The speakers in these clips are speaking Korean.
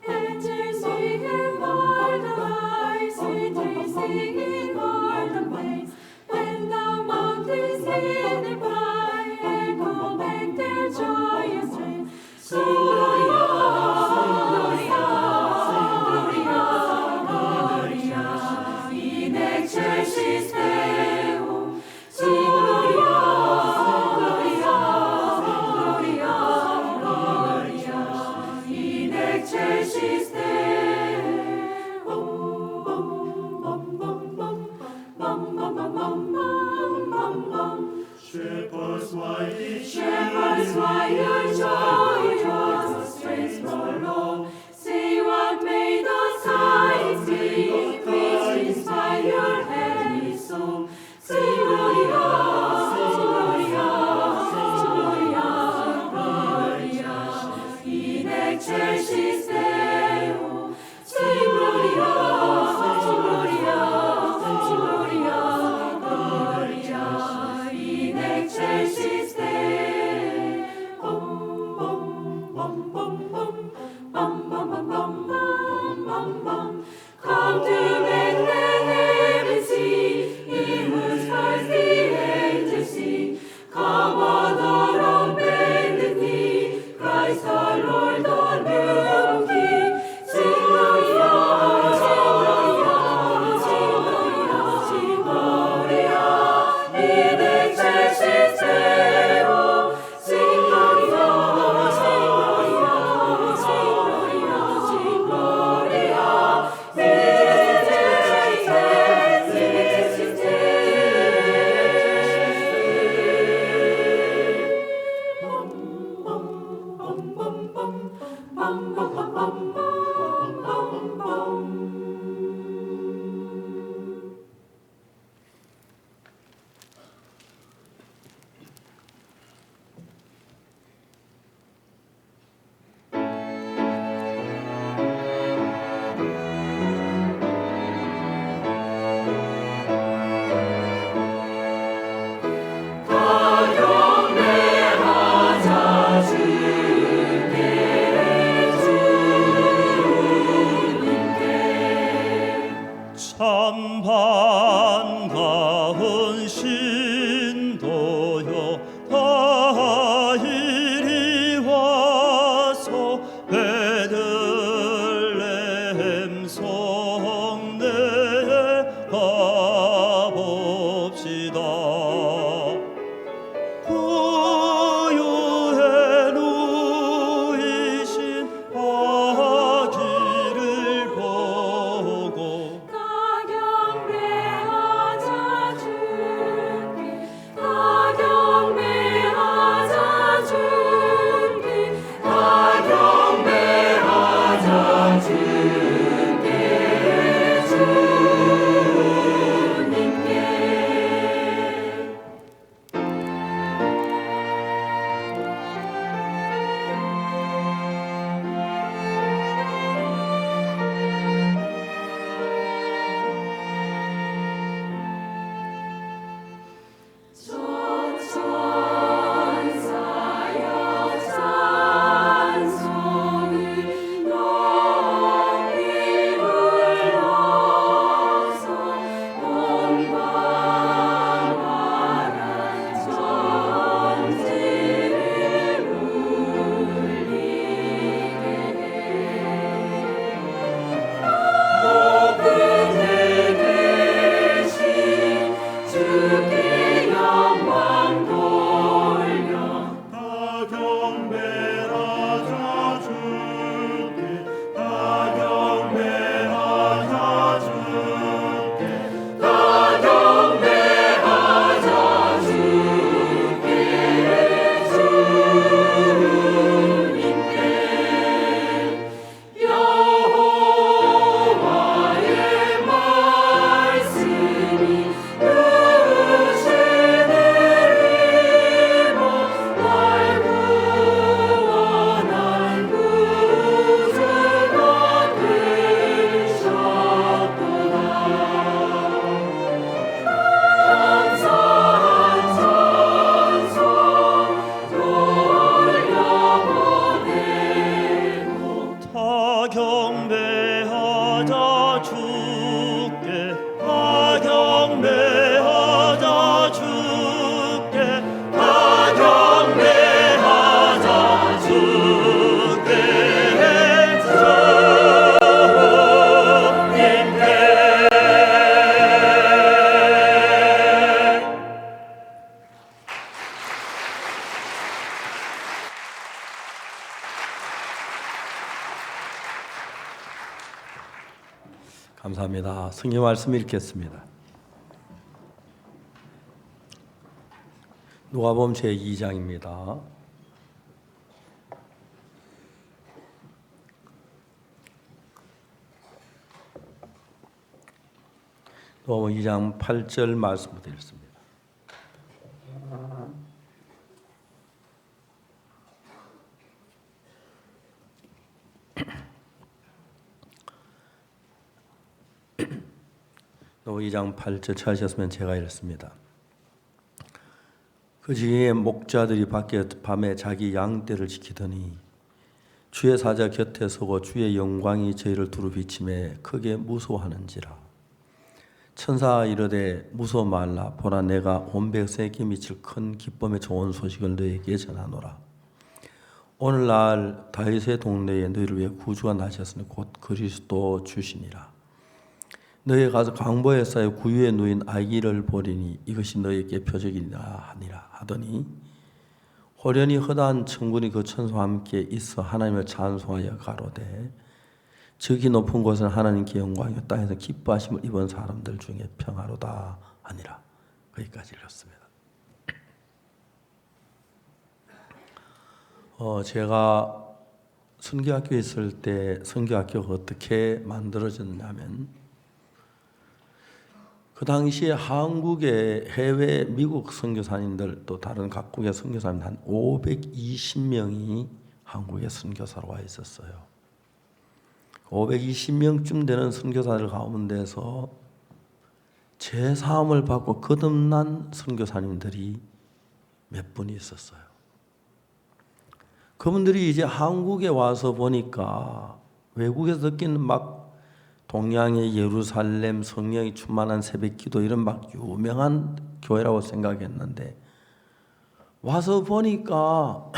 Angels singing o'er the high cities, singing o'er the plains, and the mountains in the pine echo back their joyous strain. Sing Gloria, Gloria, Gloria, Gloria, in excelsis Deum. Sing Gloria, Gloria, Gloria, Gloria, in excelsis Deum. Shepherds, why your joyous strains prolong? See what made us signs be, which inspire heavenly song. Sing Gloria, Gloria, Gloria, in excelsis Deum. Sing Gloria, Gloria, Gloria, in excelsis Deum. Come to Bethlehem and see, in whose hearts the angels sing. Come, adore on bended knee, Christ our Lord, our new King. Sing Gloria, sing Gloria, in excelsis Deo. Sing Gloria, sing Gloria, in excelsis 가영매하자 주께 주 감사합니다. 성경 말씀 읽겠습니다. 누가복음 제2장입니다. 누가복음 2장 8절 말씀부터 읽습니다. 누가복음 2장 8절 찾으셨으면 제가 읽습니다. 그 즈음에 목자들이 밖에 밤에 자기 양떼를 지키더니 주의 사자 곁에 서고 주의 영광이 저희를 두루 비침에 크게 무서워하는지라. 천사가 이르되 무서워 말라. 보라, 내가 온 백성에게 미칠 큰 기쁨의 좋은 소식을 너희에게 전하노라. 오늘날 다윗의 동네에 너희를 위해 구주가 나셨으니 곧 그리스도 주시니라. 너희가 가서 강보에 쌓여 구유에 누인 아기를 보리니 이것이 너희에게 표적이니라 하니라 하더니 호련히 허다한 천군이 그 천사와 함께 있어 하나님을 찬송하여 가로되 저기 높은 곳은 하나님께 영광이요 땅에서 기뻐하심을 입은 사람들 중에 평화로다 하니라. 거기까지 읽었습니다. 제가 선교학교에 있을 때 선교학교가 어떻게 만들어졌냐면 그 당시에 한국의 해외 미국 선교사님들 또 다른 각국의 선교사님 한 520명이 한국에 선교사로 와 있었어요. 520명쯤 되는 선교사들 가운데서 제 사함을 받고 거듭난 선교사님들이 몇 분이 있었어요. 그분들이 이제 한국에 와서 보니까 외국에서 듣기는 막 동양의 예루살렘 성령이 충만한 새벽기도 이런 막 유명한 교회라고 생각했는데 와서 보니까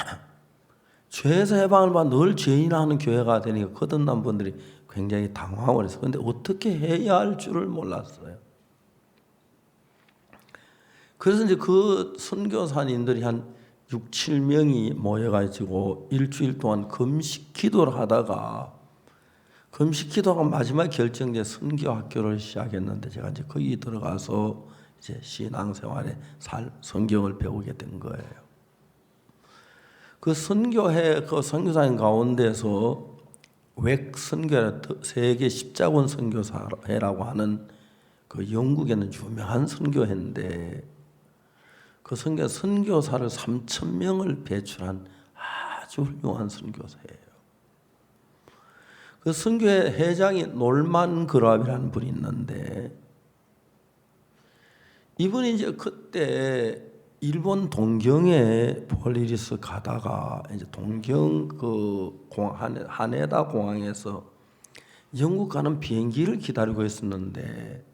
죄에서 해방을 받아 늘 죄인이라 하는 교회가 되니까 거듭난 분들이 굉장히 당황을 했어요. 그런데 어떻게 해야 할 줄을 몰랐어요. 그래서 이제 그 선교사님들이 한 6, 7명이 모여가지고 일주일 동안 금식 기도를 하다가 금식 기도가 마지막 결정돼 선교학교를 시작했는데 제가 이제 거기 들어가서 이제 신앙생활에 성경을 배우게 된 거예요. 그 선교회 그 선교사님 가운데서 웩 선교회 세계 십자군 선교사회라고 하는 그 영국에는 유명한 선교회인데 그 선교사를 3,000명을 배출한 아주 훌륭한 선교사예요. 그 선교회 회장이 놀만 그랍이라는 분이 있는데 이분이 이제 그때 일본 동경에 볼 일이 있어 가다가 이제 동경 그 하네다 공항에서 영국 가는 비행기를 기다리고 있었는데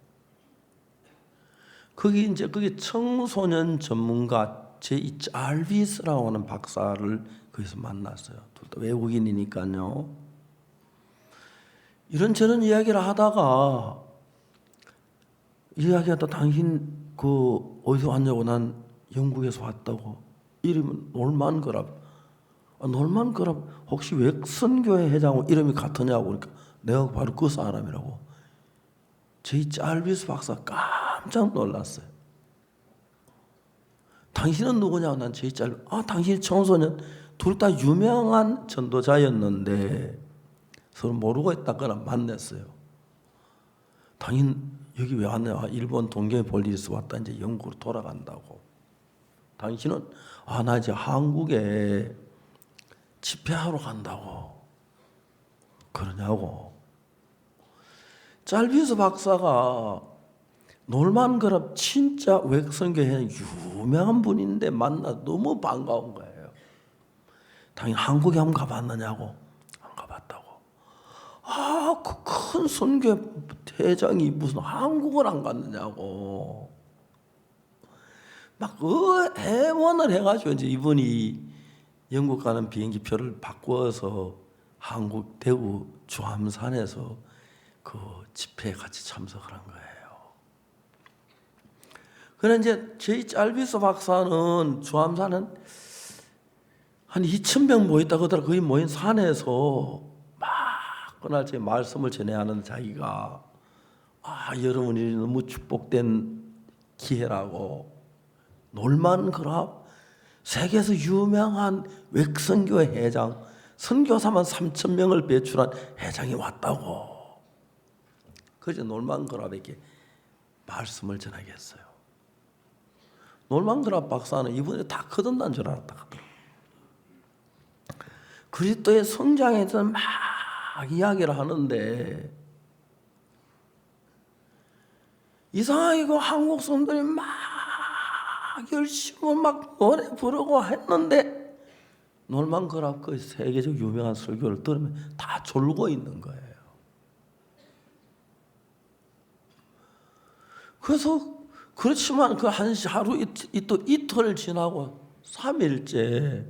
거기 청소년 전문가 제이 잘비스라고 하는 박사를 거기서 만났어요. 둘 다 외국인이니까요. 이런저런 이야기를 하다가 이야기하다 당신 그 어디서 왔냐고 난 영국에서 왔다고. 이름은 놀만 그랍. 놀만 그랍 혹시 왜 선교회 회장하고 이름이 같으냐고 그러니까 내가 바로 그 사람이라고. 제이 잘비스 박사 깜짝 놀랐어요. 당신은 누구냐고 난 제이 잘비스. 당신이 청소년. 둘 다 유명한 전도자였는데 서로 모르고 있다거나 만났어요. 당신 여기 왜 왔냐? 일본 동경에 볼 일이 있어 왔다. 이제 영국으로 돌아간다고. 당신은 나 이제 한국에 집회하러 간다고. 그러냐고. 잘비스 박사가 놀만 그랍 진짜 웩선교회 유명한 분인데 만나 너무 반가운 거예요. 당신 한국에 한번 가봤느냐고. 안 가봤다고. 그 큰 선교회 회장이 무슨 한국을 안 갔느냐고. 막 애원을 해가지고 이제 이분이 영국 가는 비행기 표를 바꿔서 한국 대구 주암산에서 그 집회에 같이 참석을 한 거예요. 그런데 이제 저희 잘비스 박사는 주암산은 한 2,000명 모였다 그러더라. 거의 모인 산에서 막 그날 제 말씀을 전해야 하는 자기가 여러분이 너무 축복된 기회라고 놀만그랍 세계에서 유명한 외선교회 회장, 선교사만 3,000명을 배출한 회장이 왔다고. 그래서 놀만그랍에게 말씀을 전하겠어요. 놀만그랍 박사는 이분이 다 거듭난 줄 알았다 하더라고요. 그리스도의 성장에 대해서 막 이야기를 하는데 이상하게 그 한국 사람들이 막 열심히 막 노래 부르고 했는데 놀만그랍 그 세계적 유명한 설교를 들으면 다 졸고 있는 거예요. 그래서 그렇지만 그 하루 이틀 지나고 3일째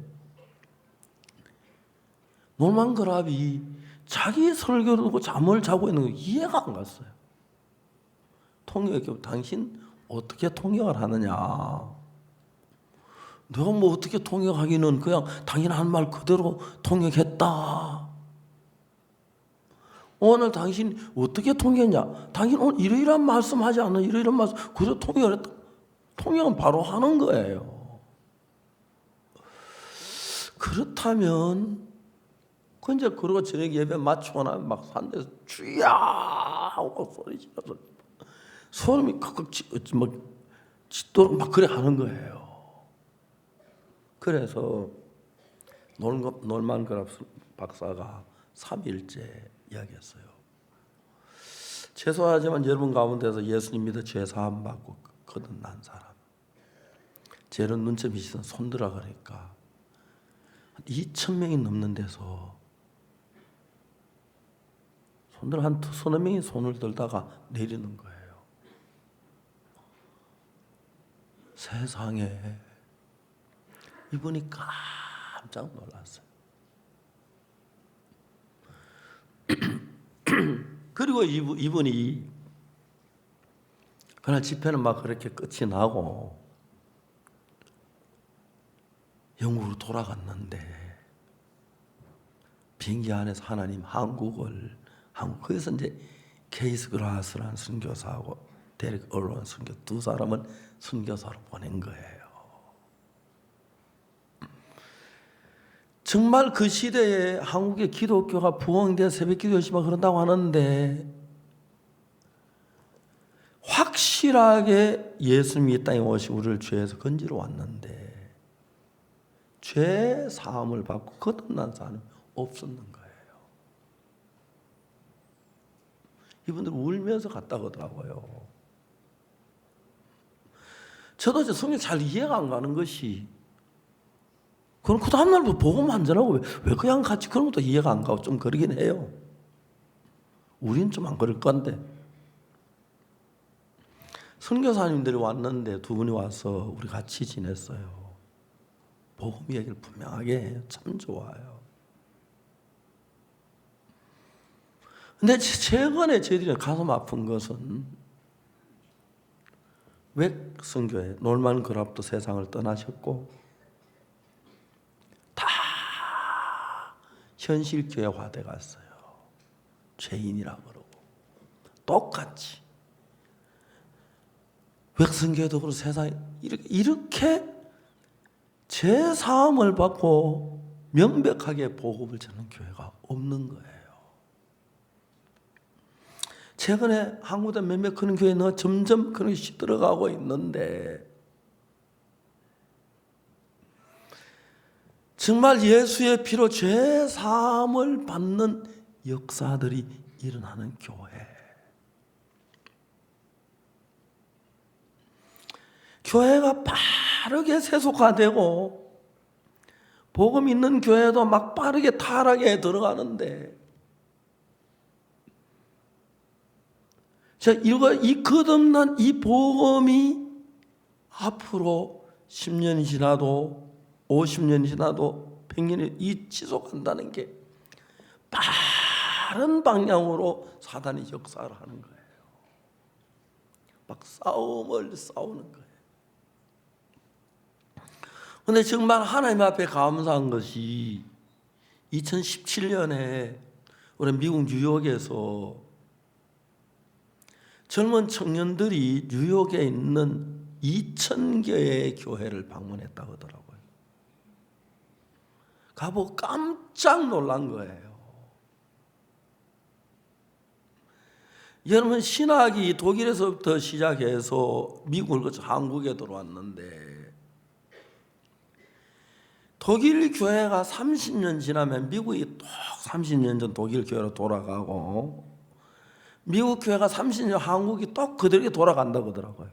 놀만그랍이 자기 설교를 듣고 잠을 자고 있는 거 이해가 안 갔어요. 통역이 당신 어떻게 통역을 하느냐? 내가 뭐 어떻게 통역하기는 그냥 당신 한 말 그대로 통역했다. 오늘 당신 어떻게 통역했냐? 당신 오늘 이러이러한 말씀하지 않는 이러이러한 말씀 그래서 통역을 했다. 통역은 바로 하는 거예요. 그렇다면 그 이제 그러고 저녁 예배 마치고 나면 막 산에서 주야 하고 소리 지르면서 소름이 칵칵 짙도록 막 그래 하는 거예요. 그래서 놀만그랍 박사가 3일째 이야기했어요. 죄송하지만 여러분 가운데서 예수님 믿어 죄 사함 받고 거듭난 사람, 죄는 눈치 미시던 손들어 그러니까 2,000명이 넘는 데서 손들 한 서너 명이 손을 들다가 내리는 거예요. 세상에 이분이 깜짝 놀랐어요. 그리고 이분이 그날 집회는 막 그렇게 끝이 나고 영국으로 돌아갔는데 비행기 안에서 하나님 거기서 이제 케이스 그라스라는 선교사하고 데렉 얼런 선교 두 사람은 선교사로 보낸 거예요. 정말 그 시대에 한국의 기독교가 부흥돼 새벽기도 열심히 그런다고 하는데 확실하게 예수님이 이 땅에 오시고 우리를 죄에서 건지러 왔는데 죄 사함을 받고 거듭난 사람이 없었는 거예요. 이분들 울면서 갔다 그러더라고요. 저도 이제 성경 잘 이해가 안 가는 것이 그럼 그 다음날도 복음 안 전하고 왜 그냥 같이 그런 것도 이해가 안 가고 좀 그러긴 해요. 우린 좀 안 그럴 건데. 선교사님들이 왔는데 두 분이 와서 우리 같이 지냈어요. 복음 얘기를 분명하게 해요. 참 좋아요. 근데 최근에 저희들이 가슴 아픈 것은 왜 선교에 놀만그랍도 세상을 떠나셨고 다 현실교회화돼 갔어요. 죄인이라고 그러고 똑같이 백성교회도 그렇고 세상에 이렇게 죄 사함을 받고 명백하게 복음을 전하는 교회가 없는 거예요. 최근에 한국에 몇몇 그런 교회는 점점 그런 게 시들어가고 있는데 정말 예수의 피로 죄 사함을 받는 역사들이 일어나는 교회. 교회가 빠르게 세속화되고 복음 있는 교회도 막 빠르게 타락에 들어가는데 자, 이 거듭난 이 복음이 앞으로 10년이 지나도 50년이 지나도 100년이 이 지속한다는 게 빠른 방향으로 사단이 역사를 하는 거예요. 막 싸우는 거예요. 그런데 정말 하나님 앞에 감사한 것이 2017년에 우리 미국 뉴욕에서 젊은 청년들이 뉴욕에 있는 2,000개의 교회를 방문했다고 하더라고요. 가보고 깜짝 놀란 거예요. 여러분, 신학이 독일에서부터 시작해서 미국을 거쳐 한국에 들어왔는데, 독일 교회가 30년 지나면 미국이 또 30년 전 독일 교회로 돌아가고, 미국 교회가 30년 한국이 또 그들에게 돌아간다고 하더라고요.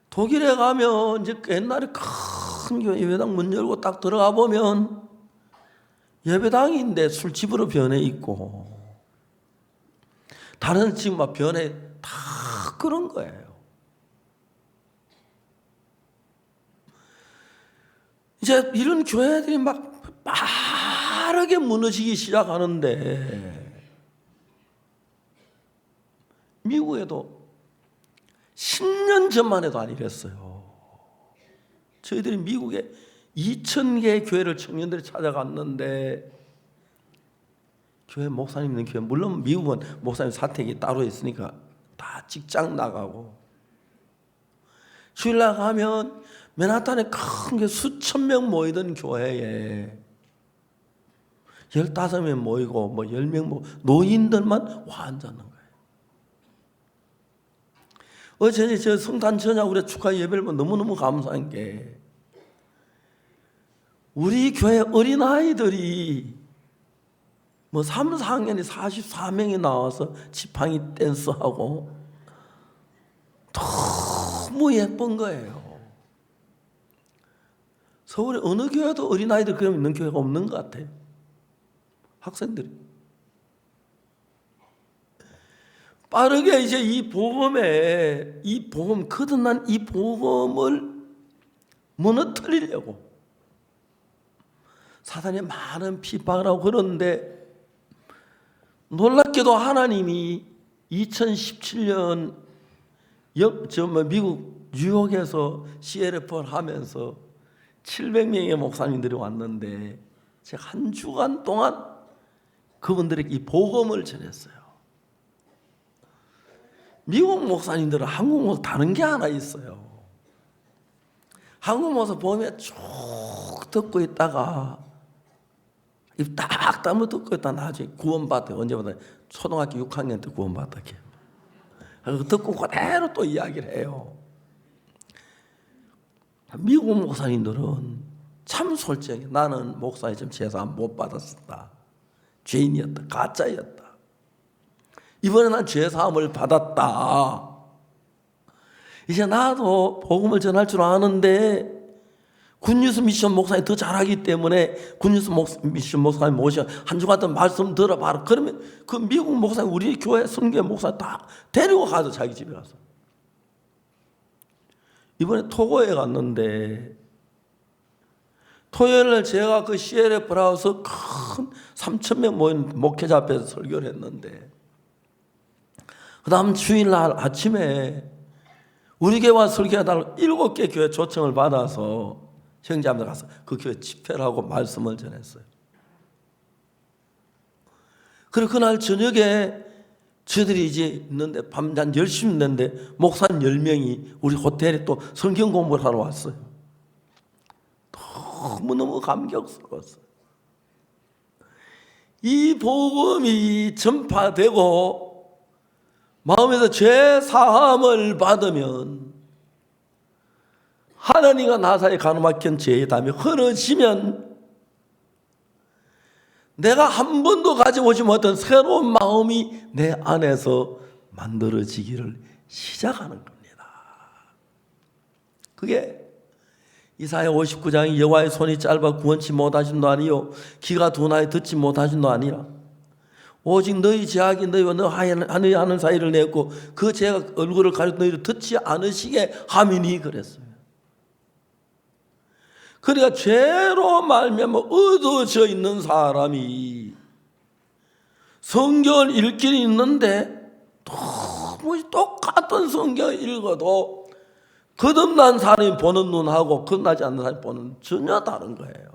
독일에 가면 이제 옛날에 큰 교회 예배당 문 열고 딱 들어가 보면 예배당인데 술집으로 변해 있고, 다른 집 막 변해 다 그런 거예요. 이제 이런 교회들이 막 빠르게 무너지기 시작하는데, 미국에도 10년 전만 해도 안 이랬어요. 저희들이 미국에 2,000개의 교회를 청년들이 찾아갔는데, 교회 목사님 있는 교회, 물론 미국은 목사님 사택이 따로 있으니까 다 직장 나가고, 주일날 가면 맨하탄에 큰 게 수천 명 모이던 교회에 15명 모이고 뭐 10명 모이고 노인들만 와 앉았는 거예요. 어제 저 성탄 저녁 우리 축하 예배를 보면 너무너무 감사한 게, 우리 교회 어린아이들이 뭐 3, 4학년이 44명이 나와서 지팡이 댄스하고 너무 예쁜 거예요. 서울에 어느 교회도 어린아이들 그럼 있는 교회가 없는 것 같아요. 학생들이 빠르게 이제 이 복음 거듭난 이 복음을 무너뜨리려고 사단이 많은 핍박을 하고 그러는데, 놀랍게도 하나님이 2017년 미국 뉴욕에서 CLF를 하면서 700명의 목사님들이 왔는데, 제가 한 주간 동안 그분들에게 이 복음을 전했어요. 미국 목사님들은 한국 목사 다른 게 하나 있어요. 한국 목사 보면 쭉 듣고 있다가 입 딱 다물어 듣고 있다 나중에 구원받아요. 언제 받아요? 초등학교 6학년 때 구원받아요. 듣고 그대로 또 이야기를 해요. 미국 목사님들은 참 솔직해. 나는 목사의 좀 제사함 못 받았었다. 죄인이었다. 가짜였다. 이번에 난 죄사함을 받았다. 이제 나도 복음을 전할 줄 아는데 굿뉴스 미션 목사님 더 잘하기 때문에 굿뉴스 미션 목사님 모셔 한 주간 동안 말씀 들어봐라. 그러면 그 미국 목사님 우리 교회 선교 목사님 다 데리고 가서 자기 집에 가서. 이번에 토고에 갔는데 토요일날 제가 그 CLF 라우스 큰 3,000명 모인 목회자 앞에서 설교를 했는데, 그 다음 주일날 아침에 우리 교회 와서 설교하다가 7개 교회 초청을 받아서 형제한테 가서 그 교회 집회를 하고 말씀을 전했어요. 그리고 그날 저녁에 저들이 이제 있는데 밤 한 10시 됐는데 목사님 10명이 우리 호텔에 또 성경 공부를 하러 왔어요. 너무너무 감격스러웠어요. 이 복음이 전파되고 마음에서 죄 사함을 받으면, 하나님과 나 사이에 가로막힌 죄의 담이 흐려지면 내가 한 번도 가지고 오지 못한 새로운 마음이 내 안에서 만들어지기를 시작하는 겁니다. 그게 이사야 59장이 여호와의 손이 짧아 구원치 못하심도 아니요 귀가 둔하여 듣지 못하심도 아니라 오직 너희 죄악이 너희와 너 하는 사이를 냈고 그 죄가 얼굴을 가려 너희를 듣지 않으시게 함이니 그랬어요. 그러니까 죄로 말미암아 얻어져 있는 사람이 성경을 읽기는 있는데 너무 똑같은 성경을 읽어도 거듭난 사람이 보는 눈하고 거듭나지 않는 사람이 보는 눈 전혀 다른 거예요.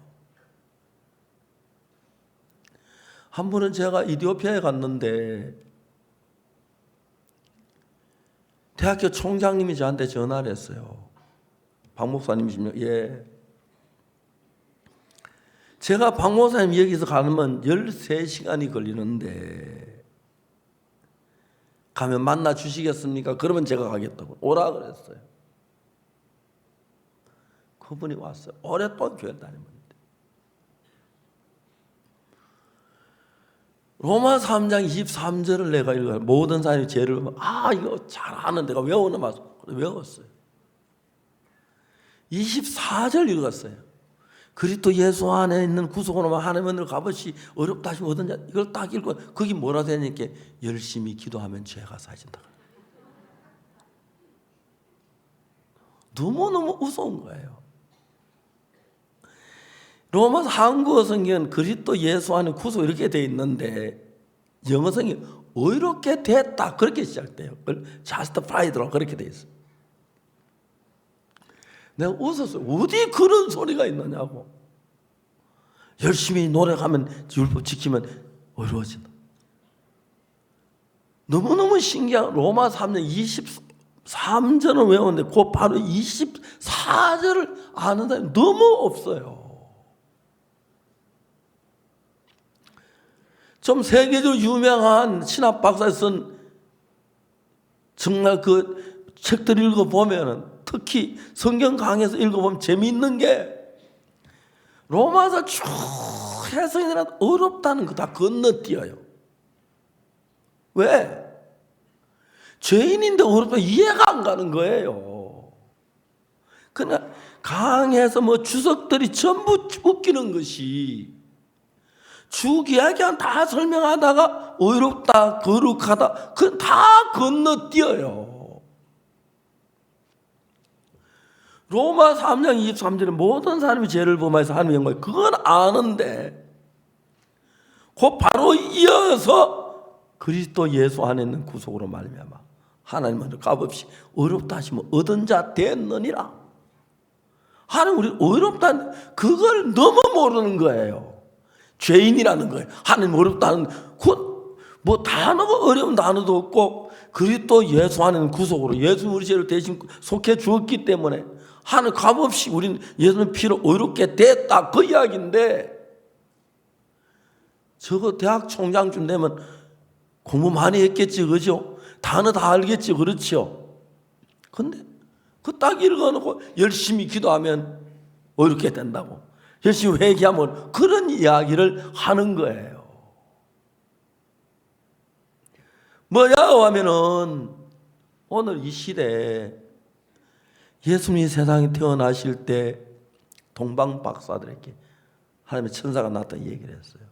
한 번은 제가 이디오피아에 갔는데 대학교 총장님이 저한테 전화를 했어요. 박 목사님이십니까? 예. 제가 박 목사님 여기서 가면 13시간이 걸리는데 가면 만나 주시겠습니까? 그러면 제가 가겠다고 오라 그랬어요. 그분이 왔어요. 오랫동안 교회 다니면. 로마 3장 23절을 내가 읽어요. 모든 사람이 죄를 보면 이거 잘하는 내가 외우는 맛 외웠어요. 24절 읽었어요. 그리스도 예수 안에 있는 구속으로만 하나님을 값없이 어렵다 하시면 어떤지 이걸 딱 읽고 거기 뭐라 되니까 열심히 기도하면 죄가 사진다. 너무너무 우스운 거예요. 로마서 한국어 성경은 그리스도 예수 안에 구속 이렇게 돼 있는데 영어 성경이 의롭게 됐다 그렇게 시작돼요. justified로 그렇게 돼 있어요. 내가 웃었어요. 어디 그런 소리가 있느냐고. 열심히 노력하면 율법 지키면 의로워진다. 너무너무 신기한 로마 3장 23절을 외우는데 그 바로 24절을 아는 사람이 너무 없어요. 좀 세계적으로 유명한 신학 박사에 쓴 정말 그 책들 읽어보면 특히 성경 강해서 읽어보면 재미있는 게 로마서 쭉 해석이란 어렵다는 거 다 건너뛰어요. 왜? 죄인인데 어렵다 이해가 안 가는 거예요. 그러나 강해서 뭐 주석들이 전부 웃기는 것이 쭉 이야기한 다 설명하다가 의롭다 거룩하다 그건 다 건너뛰어요. 로마 3장 23절에 모든 사람이 죄를 범하여서 하나님의 영광 그건 아는데 그 바로 이어서 그리스도 예수 안에 있는 구속으로 말미암아 하나님은 값없이 의롭다 하시면 얻은 자 됐느니라. 하나님 우리 의롭다 그걸 너무 모르는 거예요. 죄인이라는 거예요. 하나님 어렵다는 뭐 단어가 어려운 단어도 없고 그리스도 예수 안에는 구속으로 예수 우리 죄를 대신 속해 주었기 때문에 하나님 값없이 우리는 예수님 피로 의롭게 됐다 그 이야기인데 저거 대학 총장쯤 되면 공부 많이 했겠지 그죠? 단어 다 알겠지 그렇죠? 근데 그 딱 읽어놓고 열심히 기도하면 의롭게 된다고 열심히 회개하면 그런 이야기를 하는 거예요. 뭐야 하면은 오늘 이 시대에 예수님이 세상에 태어나실 때 동방 박사들에게 하나님의 천사가 나타나 얘기를 했어요.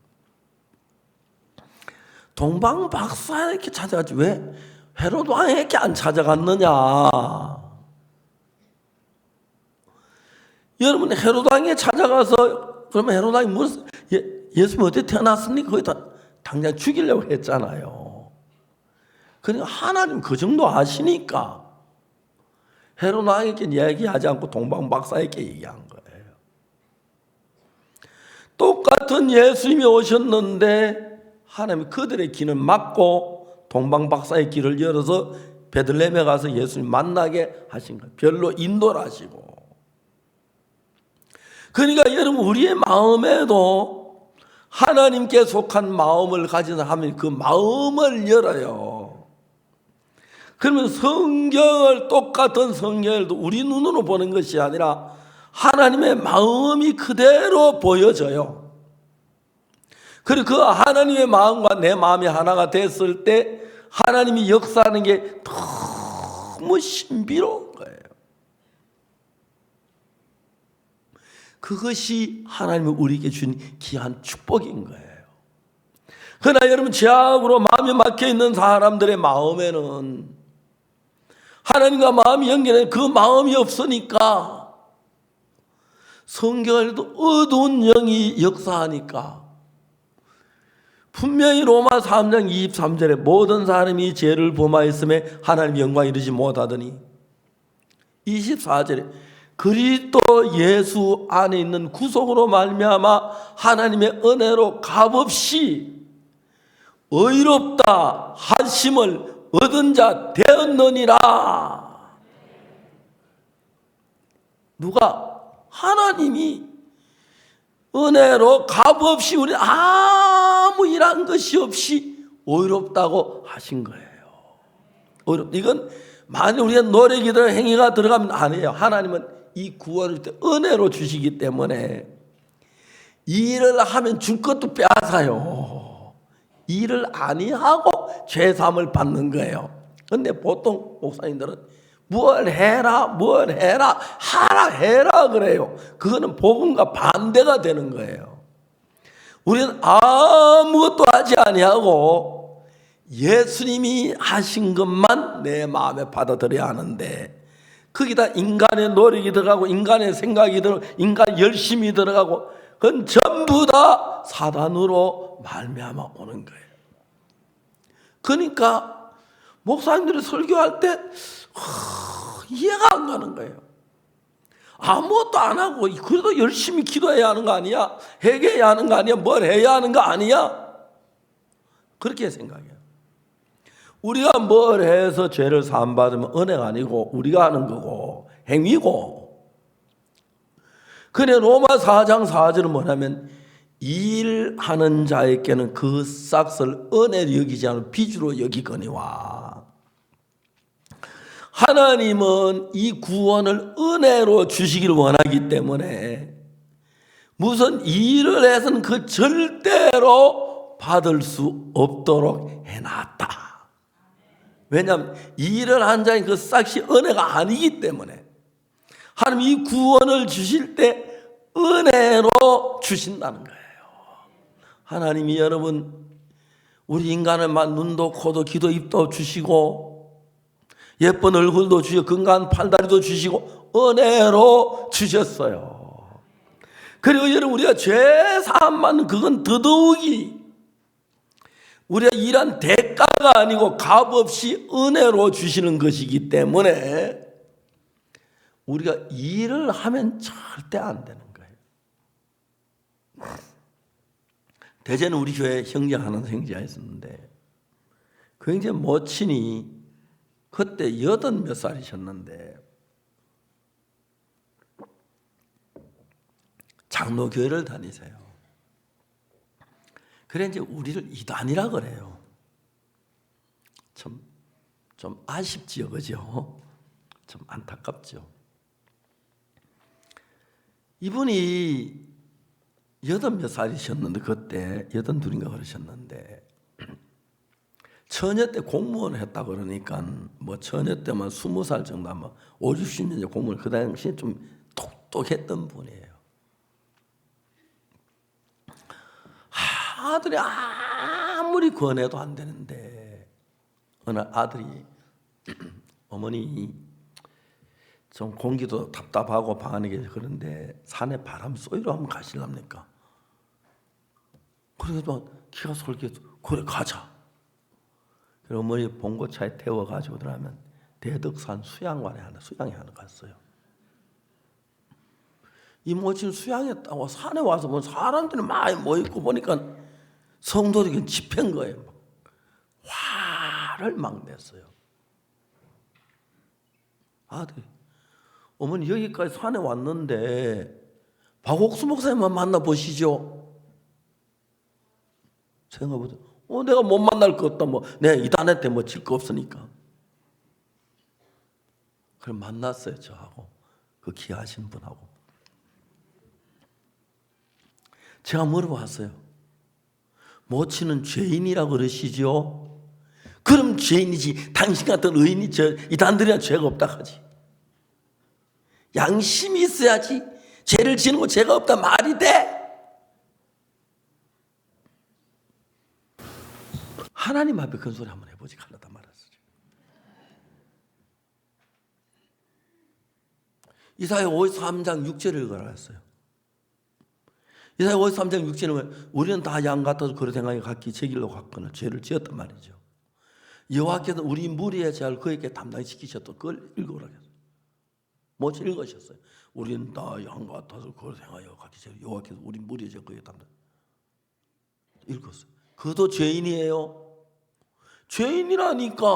동방 박사에게 찾아갔지 왜 헤로드 왕에게 안 찾아갔느냐? 여러분 헤로드 왕에 찾아가서 그러면 헤로드 왕이 물었어요. 예수님이 어디 태어났습니까? 거기다 당장 죽이려고 했잖아요. 그러니까 하나님 그 정도 아시니까 헤로드 왕에게 얘기하지 않고 동방 박사에게 얘기한 거예요. 똑같은 예수님이 오셨는데 하나님이 그들의 길을 막고 동방 박사의 길을 열어서 베들레헴에 가서 예수님 만나게 하신 거예요. 별로 인도를 하시고. 그러니까 여러분 우리의 마음에도 하나님께 속한 마음을 가진 사람이 그 마음을 열어요. 그러면 성경을 똑같은 성경을 우리 눈으로 보는 것이 아니라 하나님의 마음이 그대로 보여져요. 그리고 그 하나님의 마음과 내 마음이 하나가 됐을 때 하나님이 역사하는 게 너무 신비로운 거예요. 그것이 하나님이 우리에게 준 귀한 축복인 거예요. 그러나 여러분 죄악으로 마음이 막혀있는 사람들의 마음에는 하나님과 마음이 연결된 그 마음이 없으니까 성경에도 어두운 영이 역사하니까 분명히 로마 3장 23절에 모든 사람이 죄를 범하였음에 하나님의 영광에 이르지 못하더니 24절에 그리스도 예수 안에 있는 구속으로 말미암아 하나님의 은혜로 값없이 의롭다 하심을 얻은 자 되었느니라. 누가? 하나님이 은혜로 값없이 우리 아무 일한 것이 없이 의롭다고 하신 거예요. 이건 만약 우리가 노력이 들어 행위가 들어가면 안 해요. 하나님은 이 구원을 은혜로 주시기 때문에 일을 하면 줄 것도 빼앗아요. 일을 아니하고 죄사함을 받는 거예요. 근데 보통 목사님들은 뭘 해라 하라 해라 그래요. 그거는 복음과 반대가 되는 거예요. 우리는 아무것도 하지 아니하고 예수님이 하신 것만 내 마음에 받아들여야 하는데, 거기다 인간의 노력이 들어가고 인간의 생각이 들어가고 인간 열심이 들어가고, 그건 전부 다 사단으로 말미암아 오는 거예요. 그러니까 목사님들이 설교할 때 이해가 안 가는 거예요. 아무것도 안 하고 그래도 열심히 기도해야 하는 거 아니야? 회개해야 하는 거 아니야? 뭘 해야 하는 거 아니야? 그렇게 생각해요. 우리가 뭘 해서 죄를 사함받으면 은혜가 아니고 우리가 하는 거고 행위고. 그래 로마 4장 4절은 뭐냐면 일하는 자에게는 그 싹을 은혜로 여기지 않고 비주로 여기거니와. 하나님은 이 구원을 은혜로 주시기를 원하기 때문에 무슨 일을 해서는 그 절대로 받을 수 없도록 해놨다. 왜냐하면 일을 한 자인 그 싹이 은혜가 아니기 때문에 하나님 이 구원을 주실 때 은혜로 주신다는 거예요. 하나님이 여러분 우리 인간을 눈도 코도 귀도 입도 주시고 예쁜 얼굴도 주시고 건강한 팔다리도 주시고 은혜로 주셨어요. 그리고 여러분 우리가 죄 사함 받는 그건 더더욱이 우리가 일한 대가가 아니고 값없이 은혜로 주시는 것이기 때문에 우리가 일을 하면 절대 안 되는 거예요. 대전에 우리 교회 형제 하는 형제가 있었는데 그 형제 모친이 그때 80몇 살이셨는데 장로교회를 다니세요. 그래 이제 우리를 이단이라 그래요. 좀 아쉽지요, 그죠? 좀 안타깝죠. 이분이 80몇 살이셨는데 그때 82인가 그러셨는데 처녀 때 공무원을 했다 그러니까 뭐 처녀 때만 20살 정도 하면 5, 60년 공무원 그 당시에 좀 똑똑했던 분이에요. 아들이 아무리 권해도 안 되는데 어느 아들이 어머니 좀 공기도 답답하고 방 안에 계셔 그런데 산에 바람 쏘이러 한번 가실랍니까? 그래도 기가 솔깃해서 그래 가자. 그래서 어머니 봉고차에 태워가지고 들어가면 대덕산 수양관에 수양에 하나 갔어요. 이 모친 수양했다고 산에 와서 뭐 사람들이 많이 모이고 보니까 성도들이 집회인 거예요. 화를 막 냈어요. 아들이 어머니 여기까지 산에 왔는데 박옥수 목사님만 만나보시죠. 생각보다 내가 못 만날 것 없다. 내 이단에 때 질 거 없으니까. 그래 만났어요. 저하고 그 귀하신 분하고. 제가 물어봤어요. 모친은 죄인이라고 그러시죠? 그럼 죄인이지. 당신 같은 의인이 이단들이나 죄가 없다 하지. 양심이 있어야지. 죄를 지는 거 죄가 없다 말이 돼? 하나님 앞에 큰 소리 한번 해보지. 하려다 말았어요. 이사야 53장 6절을 걸어놨어요. 이사야 53장 6절은 우리는 다 양 같아서 그릇 행하여 각기 제 길로 갔거나 죄를 지었단 말이죠. 여호와께서 우리 무리의 죄를 그에게 담당시키셨던 그걸 읽어라. 뭐지 읽으셨어요. 우리는 다 양 같아서 그릇 행하여 각기 제 여호와께서 우리 무리의 죄를 그에게 담당. 읽었어요. 그도 죄인이에요. 죄인이라니까.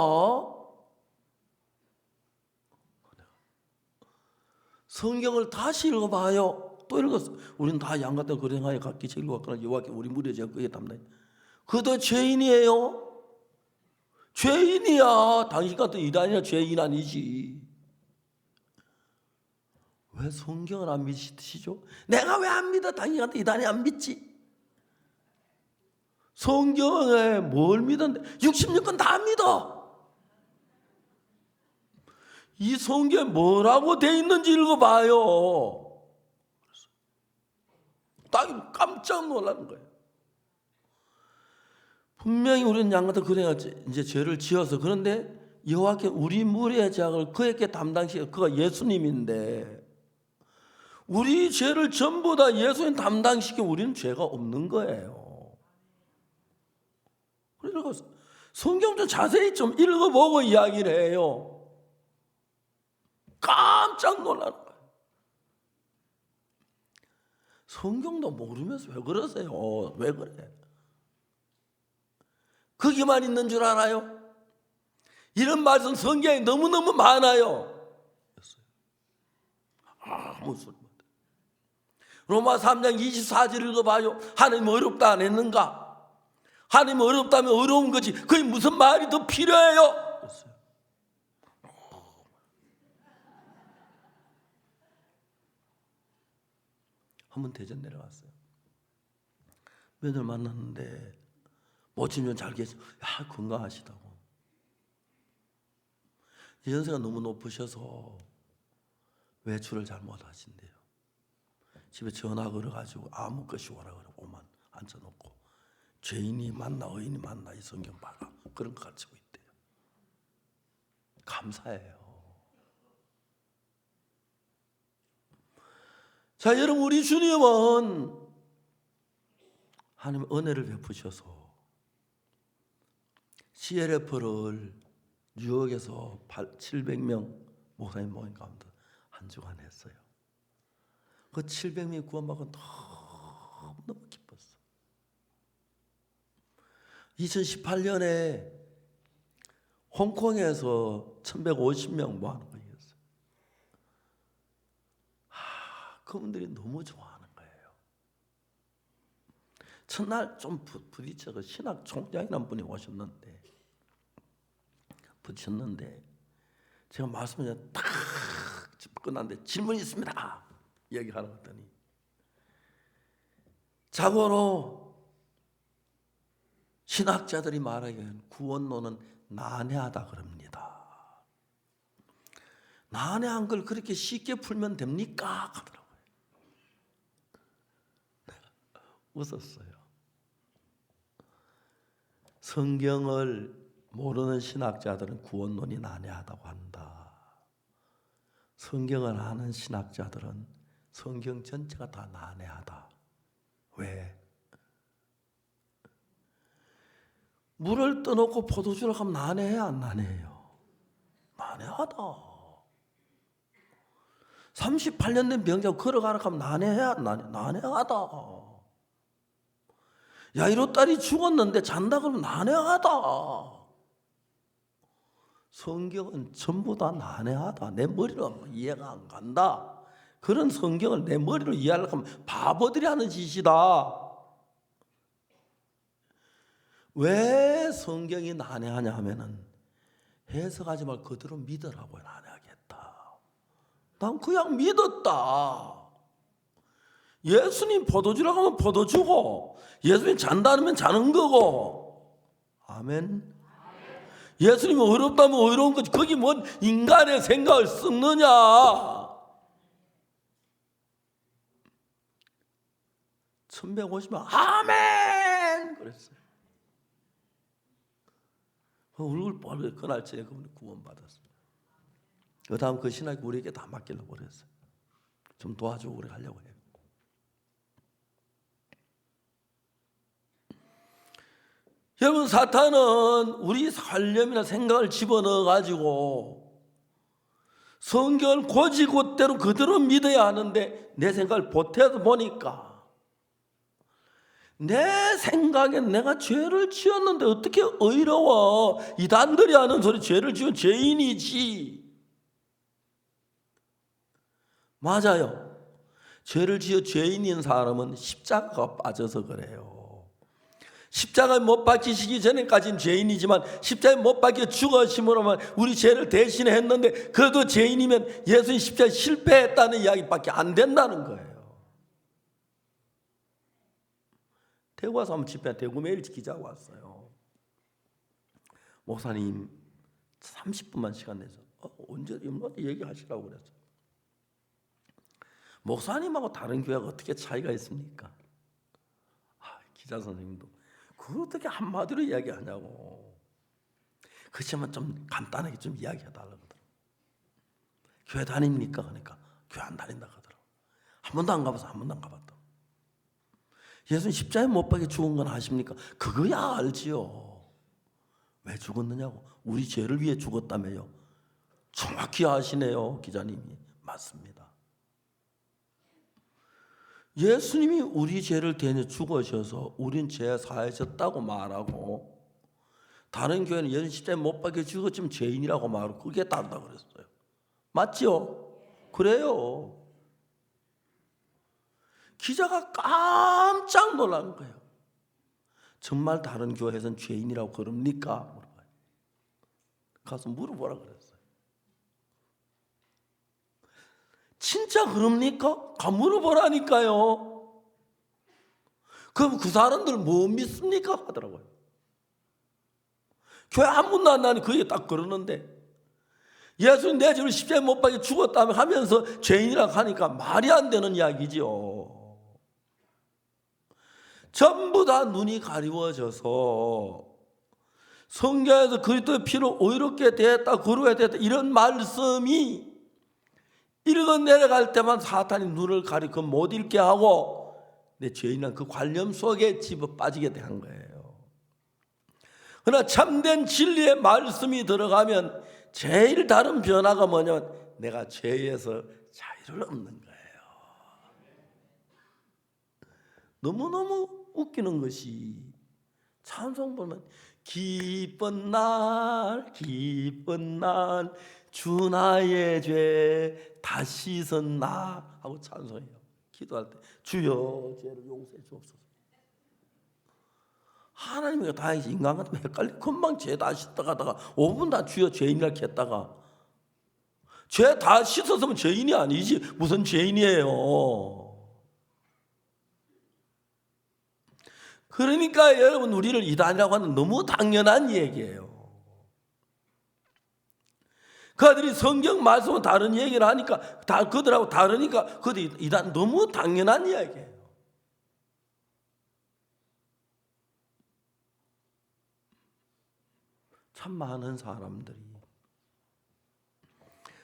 성경을 다시 읽어봐요. 또 읽었어. 우리는 다 양같은 거랭하에 각기 읽어왔거나 여호와께 우리 무리의 죄가 그에 담나니. 그도 죄인이에요. 죄인이야. 당신 같은 이단이나 죄인 아니지. 왜 성경을 안 믿으시죠? 내가 왜 안 믿어? 당신 같은 이단이 안 믿지. 성경에 뭘 믿었는데 66권 다 믿어. 이 성경에 뭐라고 돼 있는지 읽어봐요. 딱 깜짝 놀라는 거예요. 분명히 우리는 양같은 그래야 이제 죄를 지어서 그런데 여호와께 우리 무리의 죄악을 그에게 담당시켜 그가 예수님인데 우리 죄를 전부 다 예수님 담당시켜 우리는 죄가 없는 거예요. 그래서 성경 좀 자세히 좀 읽어보고 이야기를 해요. 깜짝 놀라는 거예요. 성경도 모르면서 왜 그러세요? 왜 그래? 거기만 있는 줄 알아요? 이런 말씀 성경에 너무너무 많아요. 아무 소리 못 해. 로마 3장 24절 읽어봐요. 하나님 어렵다 안 했는가? 하나님 어렵다면 어려운 거지. 그게 무슨 말이 더 필요해요? 한번 대전 내려갔어요. 며느리 만났는데 모친면 잘 계세요. 야, 건강하시다고. 연세가 너무 높으셔서 외출을 잘 못하신대요. 집에 전화 걸어가지고 아무 것이 오라 그래. 오만 앉혀놓고 죄인이 만나 의인이 만나 이 성경 봐라. 그런 거 가르치고 있대요. 감사해요. 자, 여러분, 우리 주님은 하나님 은혜를 베푸셔서 CLF를 뉴욕에서 700명 목사님 모임 가운데 한 주간 했어요. 그 700명이 구원받고 너무 기뻤어. 2018년에 홍콩에서 1150명 모아놓은 거였어요. 그분들이 너무 좋아하는 거예요. 첫날 좀 부딪혀서 신학 총장이라는 분이 오셨는데 붙였는데 제가 말씀을 딱 끝났는데 질문이 있습니다. 얘기하러 갔더니 자고로 신학자들이 말하기에는 구원론은 난해하다 그럽니다. 난해한 걸 그렇게 쉽게 풀면 됩니까? 하더라고요. 내가 웃었어요. 성경을 모르는 신학자들은 구원론이 난해하다고 한다. 성경을 아는 신학자들은 성경 전체가 다 난해하다. 왜? 물을 떠놓고 포도주를 하면 난해해요? 안 난해해요? 난해하다. 38년 된 병자가 걸어가라 하면 난해해야 난해하다. 야이로 딸이 죽었는데 잔다 그러면 난해하다. 성경은 전부 다 난해하다. 내 머리로 이해가 안 간다. 그런 성경을 내 머리로 이해하려고 하면 바보들이 하는 짓이다. 왜 성경이 난해하냐 하면은 해석하지 말고 그대로 믿으라고 난해하겠다. 난 그냥 믿었다. 예수님 포도주라고 하면 포도주고 예수님 잔다 하면 자는 거고. 아멘. 예수님이 어렵다면 어려운 거지. 거기 뭔 인간의 생각을 썩느냐. 천백 오시면 아멘 그랬어요. 얼굴 빨개 그날 저녁 그분이 구원받았어요. 그 다음 그 신학이 우리에게 다 맡기려고 그랬어요. 좀 도와주고 우리 가려고 해요. 여러분, 사탄은 우리 살념이나 생각을 집어넣어가지고 성경을 곧이곧대로 그대로 믿어야 하는데 내 생각을 보태서 보니까 내 생각엔 내가 죄를 지었는데 어떻게 의로워. 이단들이 하는 소리 죄를 지은 죄인이지. 맞아요. 죄를 지어 죄인인 사람은 십자가가 빠져서 그래요. 십자가에 못 박히시기 전에까지는 죄인이지만 십자가에 못 박혀 죽으심으로만 우리 죄를 대신했는데 그래도 죄인이면 예수님 십자가에 실패했다는 이야기밖에 안 된다는 거예요. 대구 와서 한번 집회, 대구 매일 기자가 왔어요. 목사님 30분만 시간 내서 언제 얘기하시라고 그랬어요. 목사님하고 다른 교회가 어떻게 차이가 있습니까? 기자 선생님도 그걸 어떻게 한마디로 이야기하냐고. 그렇지만 좀 간단하게 좀 이야기해달라고 그러더라고요. 교회 다닙니까? 그러니까 교회 안 다닌다 그러더라고요. 한 번도 안 가봐서 한 번도 안 가봤다. 예수님 십자가에 못 박혀 죽은 건 아십니까? 그거야 알지요. 왜 죽었느냐고. 우리 죄를 위해 죽었다며요. 정확히 아시네요 기자님이. 맞습니다. 예수님이 우리 죄를 대신 죽으셔서 우린 죄 사하셨다고 말하고 다른 교회는 예수님 십자가에 못 박혀 죽었지만 죄인이라고 말하고 그게 다르다 그랬어요. 맞죠? 그래요. 기자가 깜짝 놀란 거예요. 정말 다른 교회에서는 죄인이라고 그럽니까? 물어봐요. 가서 물어보라 그랬어요. 진짜 그럽니까? 가 물어보라니까요. 그럼 그 사람들 뭐 믿습니까? 하더라고요. 교회 한 번도 안 나니 그게 딱 그러는데 예수님 내 죄를 십자가에 못 박혀 죽었다며 하면서 죄인이라고 하니까 말이 안 되는 이야기죠. 전부 다 눈이 가리워져서 성경에서 그리스도의 피로 의롭게 되었다 거룩하게 되었다 이런 말씀이 읽어 내려갈 때만 사탄이 눈을 가리고 못 읽게 하고 내 죄인은 그 관념 속에 집어 빠지게 된 거예요. 그러나 참된 진리의 말씀이 들어가면 제일 다른 변화가 뭐냐면 내가 죄에서 자유를 얻는 거예요. 너무너무 웃기는 것이 찬송 보면 기쁜 날 주 나의 죄 다 씻었나 하고 찬송해요. 기도할 때 주여 죄를 용서해 주옵소서. 하나님이 다 인간 같으면 헷갈리 금방 죄 다 씻다 가다가 5분 다 주여 죄인이라 했다가 죄 다 씻었으면 죄인이 아니지 무슨 죄인이에요. 그러니까 여러분 우리를 이단이라고 하는 너무 당연한 얘기예요. 그들이 성경 말씀은 다른 얘기를 하니까 다 그들하고 다르니까 그들이 이단 너무 당연한 이야기예요. 참 많은 사람들이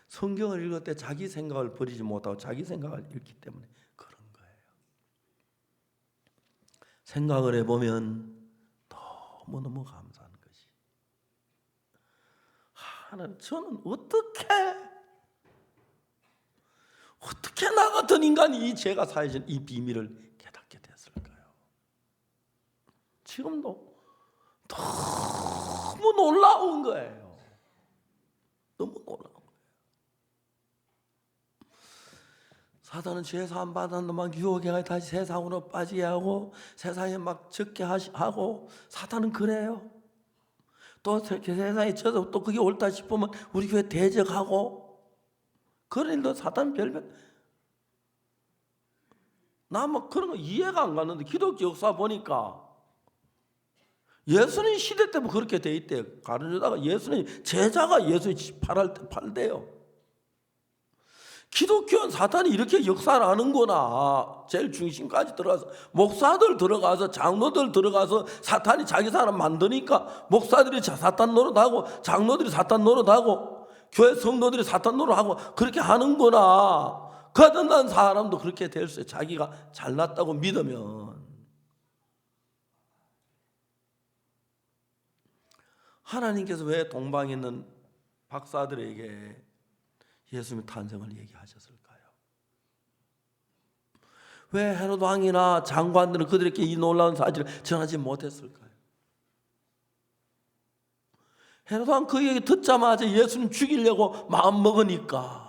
성경을 읽을 때 자기 생각을 버리지 못하고 자기 생각을 읽기 때문에 그런 거예요. 생각을 해보면 너무너무 감사한 것이 하나님 저는 어떻게 나 같은 인간이 이 죄가 사해진 이 비밀을 깨닫게 됐을까요? 지금도 너무 놀라운 거예요. 너무 놀라운 거예요. 사단은 죄 사함 받은 놈만 유혹해 다시 세상으로 빠지게 하고 세상에 막 적게 하고 사단은 그래요. 또 세상에 져서 또 그게 옳다 싶으면 우리 교회 대적하고 그런 일도 사단 별별. 나 뭐 그런 거 이해가 안 가는데 기독교 역사 보니까 예수님 시대 때도 그렇게 돼 있대요. 가르쳐다가 예수님 제자가 예수님 팔대요. 기독교는 사탄이 이렇게 역사를 하는구나. 제일 중심까지 들어가서 목사들 들어가서 장로들 들어가서 사탄이 자기 사람 만드니까 목사들이 사탄 노릇하고 장로들이 사탄 노릇하고 교회 성도들이 사탄 노릇하고 그렇게 하는구나. 거듭난 사람도 그렇게 될 수 있어요. 자기가 잘났다고 믿으면. 하나님께서 왜 동방에 있는 박사들에게 예수님의 탄생을 얘기하셨을까요? 왜 헤롯 왕이나 장관들은 그들에게 이 놀라운 사실을 전하지 못했을까요? 헤롯 왕 그 얘기 듣자마자 예수님 죽이려고 마음먹으니까.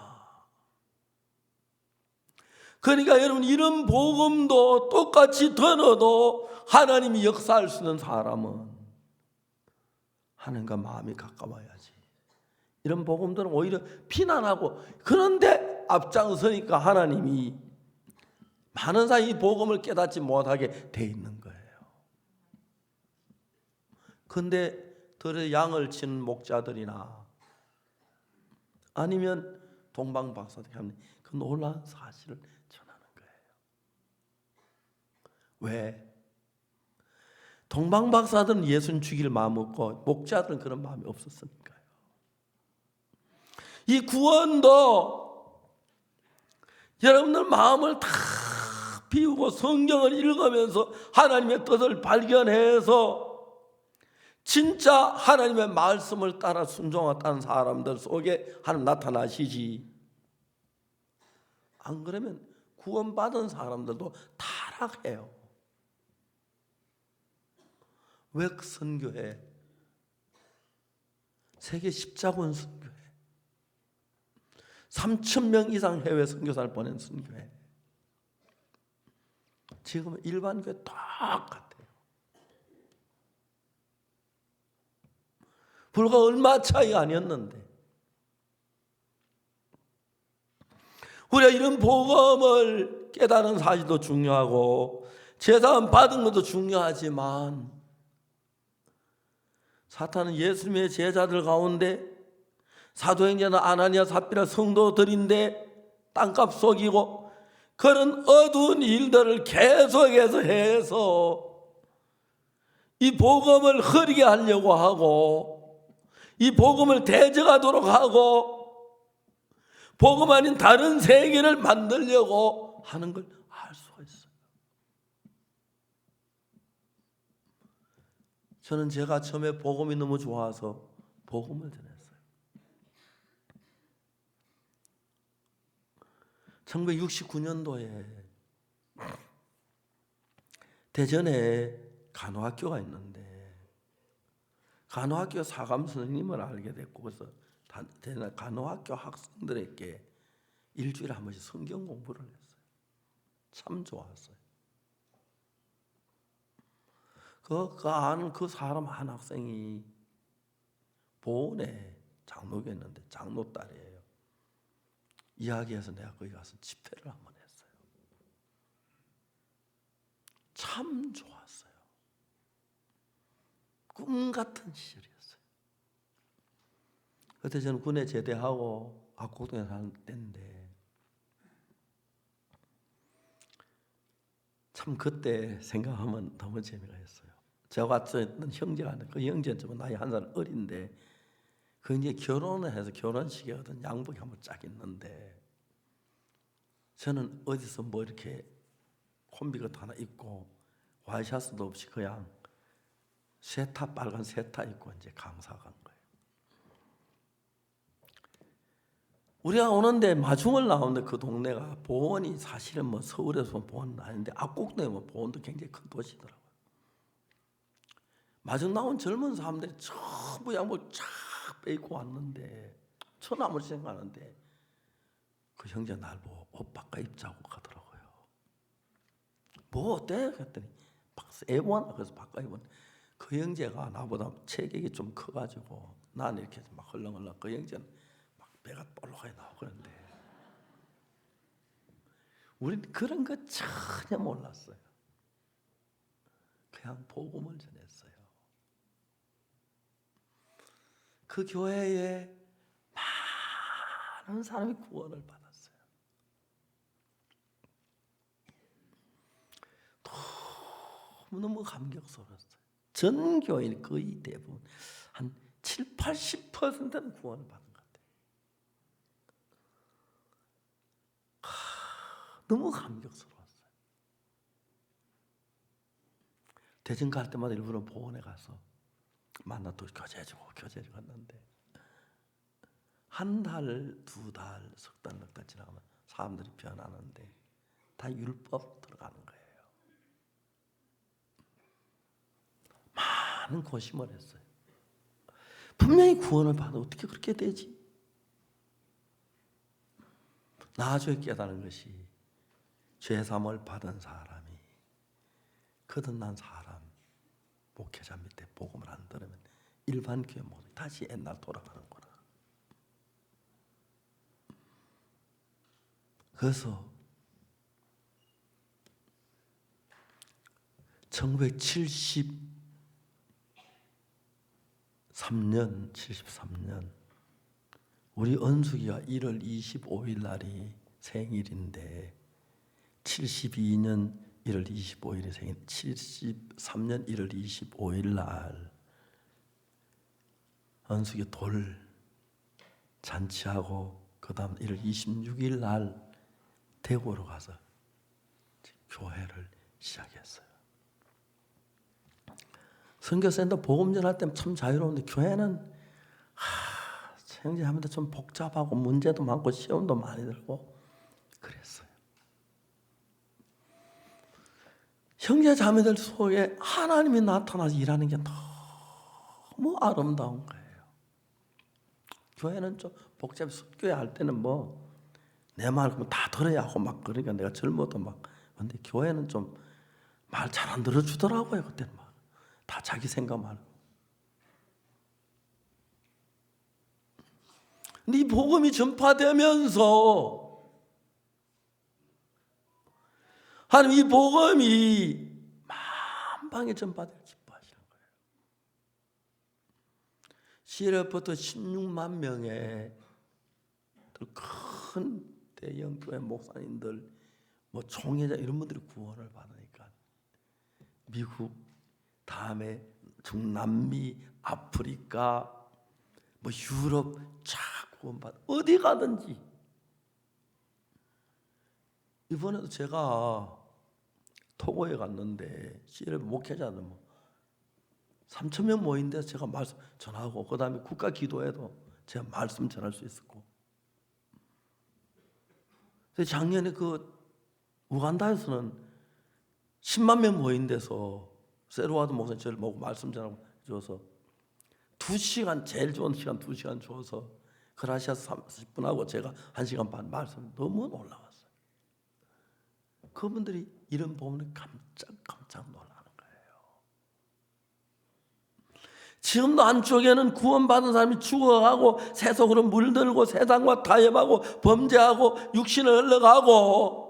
그러니까 여러분, 이런 복음도 똑같이 들어도 하나님이 역사할 수 있는 사람은 하나님과 마음이 가까워야지. 이런 복음들은 오히려 비난하고, 그런데 앞장서니까 하나님이 많은 사람이 이 복음을 깨닫지 못하게 돼 있는 거예요. 그런데 들에 양을 치는 목자들이나 아니면 동방박사들이 하면 그 놀라운 사실을 전하는 거예요. 왜? 동방박사들은 예수님 죽일 마음 없고 목자들은 그런 마음이 없었으니까요. 이 구원도 여러분들 마음을 다 비우고 성경을 읽으면서 하나님의 뜻을 발견해서 진짜 하나님의 말씀을 따라 순종했다는 사람들 속에 하나님 나타나시지. 안 그러면 구원받은 사람들도 타락해요. 왜 선교해? 세계 십자군 선교해. 3,000명 이상 해외 선교사를 보낸 선교회. 지금은 일반 교회 똑같아요. 불과 얼마 차이 아니었는데 우리가 이런 복음을 깨달은 사실도 중요하고 제사함 받은 것도 중요하지만 사탄은 예수님의 제자들 가운데 사도행전은 아나니아 삽비라 성도들인데 땅값 속이고 그런 어두운 일들을 계속해서 해서 이 복음을 흐리게 하려고 하고 이 복음을 대적하도록 하고 복음 아닌 다른 세계를 만들려고 하는 걸 알 수가 있어요. 저는 제가 처음에 복음이 너무 좋아서 복음을 전했어요. 1969년도에 대전에 간호학교가 있는데 간호학교 사감 선생님을 알게 됐고 그래서 간호학교 학생들에게 일주일에 한 번씩 성경 공부를 했어요. 참 좋았어요. 아는 그 사람 한 학생이 보은에 장로교였는데 장로 딸이에요. 이야기해서 내가 거기 가서 집회를 한번 했어요. 참 좋았어요. 꿈 같은 시절이었어요. 그때 저는 군에 제대하고 압곡동에 사는 때인데 참 그때 생각하면 너무 재미가 있어요. 제가 왔던 형제가 있는데 그 형제는 좀 나이 한 살 어린데 그 이제 결혼을 해서 결혼식에 어떤 양복이 한번 쫙 있는데 저는 어디서 뭐 이렇게 콤비것 하나 입고 와이셔츠도 없이 그냥 세타 빨간 세타 입고 이제 강사 간 거예요. 우리가 오는데 마중을 나오는데 그 동네가 보원이 사실은 뭐 서울에서 보원은 아닌데 압곡동에 뭐 보원도 굉장히 큰 도시더라고요. 마중 나온 젊은 사람들이 전부 양복 쫙 빼입고 왔는데 저는 아무리 생각하는데 그 형제 날 보고 옷 바꿔 입자고 가더라고요. 뭐 어때? 그랬더니 박스 애원 그래서 바꿔 입은 그 형제가 나보다 체격이 좀 커가지고 난 이렇게 막 헐렁헐렁 그 형제는 막 배가 볼록하게 나오고 그런데 우리는 그런 거 전혀 몰랐어요. 그냥 복음을 전했어요. 그 교회에 많은 사람이 구원을 받았어요. 너무 감격스러웠어요. 전 교인 거의 대부분 한 7, 80%는 구원을 받은 것 같아요. 너무 감격스러웠어요. 대전 갈 때마다 일부러 보원에 가서 만나 또 교제해주고 갔는데 한 달, 두 달, 석 달, 넉 달 지나가면 사람들이 변하는데 다 율법 들어가는 거예요. 많은 고심을 했어요. 분명히 구원을 받아 어떻게 그렇게 되지? 나중에 깨달은 것이 죄사함을 받은 사람이 거듭난 사람 목회자 밑에 복음을 안 들으면 일반 교회 모두 다시 옛날 돌아가는 거라. 그래서 73년 우리 은숙이가 1월 25일 날이 생일인데 72년 1월 25일이 생일, 73년 1월 25일 날 은숙이 돌 잔치하고 그 다음 1월 26일 날 대구로 가서 교회를 시작했어요. 선교센터 복음 전할 때는 참 자유로운데 교회는 형제하면서 좀 복잡하고 문제도 많고 시험도 많이 들고 그랬어요. 형제 자매들 속에 하나님이 나타나서 일하는 게 너무 아름다운 거예요. 교회는 좀 복잡해. 교회 할 때는 뭐 내 말 다 들어야 하고 막 그러니까 내가 젊어도 막 근데 교회는 좀 말 잘 안 들어주더라고요. 그때는 막 다 자기 생각만 하고. 근데 이 복음이 전파되면서 하나님 이 복음이 만방에 전파될 기뻐하시는 거예요. 시럽부터 16만 명의 큰 대형 교회 목사님들, 뭐 총회자 이런 분들이 구원을 받으니까 미국, 다음에 중남미, 아프리카, 뭐 유럽 쫙 구원받아 어디 가든지. 이번에도 제가 토고에 갔는데 시럽 목회자들 뭐 3,000명 모인데 제가 말씀 전하고 그 다음에 국가 기도회도 제가 말씀 전할 수 있었고. 작년에 그 우간다에서는 10만 명 모인 데서 세르와드 목사님 저를 보고 말씀 전하고 줘서 2시간 제일 좋은 시간 2시간 줘서 그라시아스 30분 하고 제가 1시간 반 말씀 너무 놀라웠어요. 그분들이 이런 보면 깜짝 놀라는 거예요. 지금도 안쪽에는 구원받은 사람이 죽어가고 세속으로 물들고 세상과 타협하고 범죄하고 육신을 흘러가고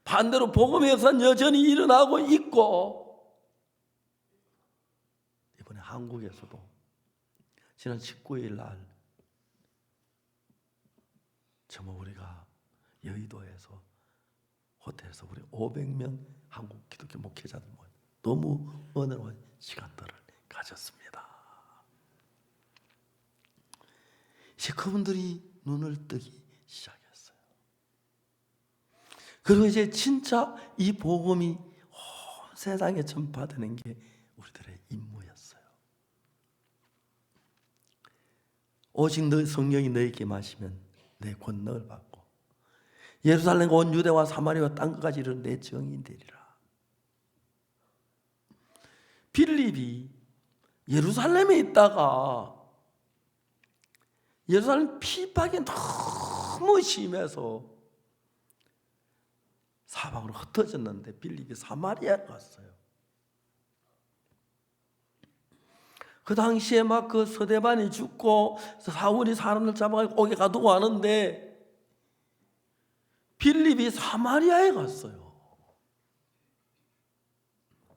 반대로 복음의 역사는 여전히 일어나고 있고 이번에 한국에서도 지난 19일 날 정말 우리가 여의도에서 호텔에서 우리 500명 한국 기독교 목회자들 모여 너무 은혜로운 시간들을 가졌습니다. 이제 그분들이 눈을 뜨기 시작했어요. 그리고 이제 진짜 이 복음이 온 세상에 전파되는 게 우리들의 임무였어요. 오직 너 성령이 너에게 마시면 내 권능을 받고 예루살렘과 온 유대와 사마리아와 땅끝까지 이르는 내 증인 되리라. 빌립이 예루살렘에 있다가 예루살렘 핍박이 너무 심해서 사방으로 흩어졌는데 빌립이 사마리아에 갔어요. 그 당시에 막 그 서대반이 죽고 사울이 사람을 잡아가지고 옥에 가두고 하는데 빌립이 사마리아에 갔어요.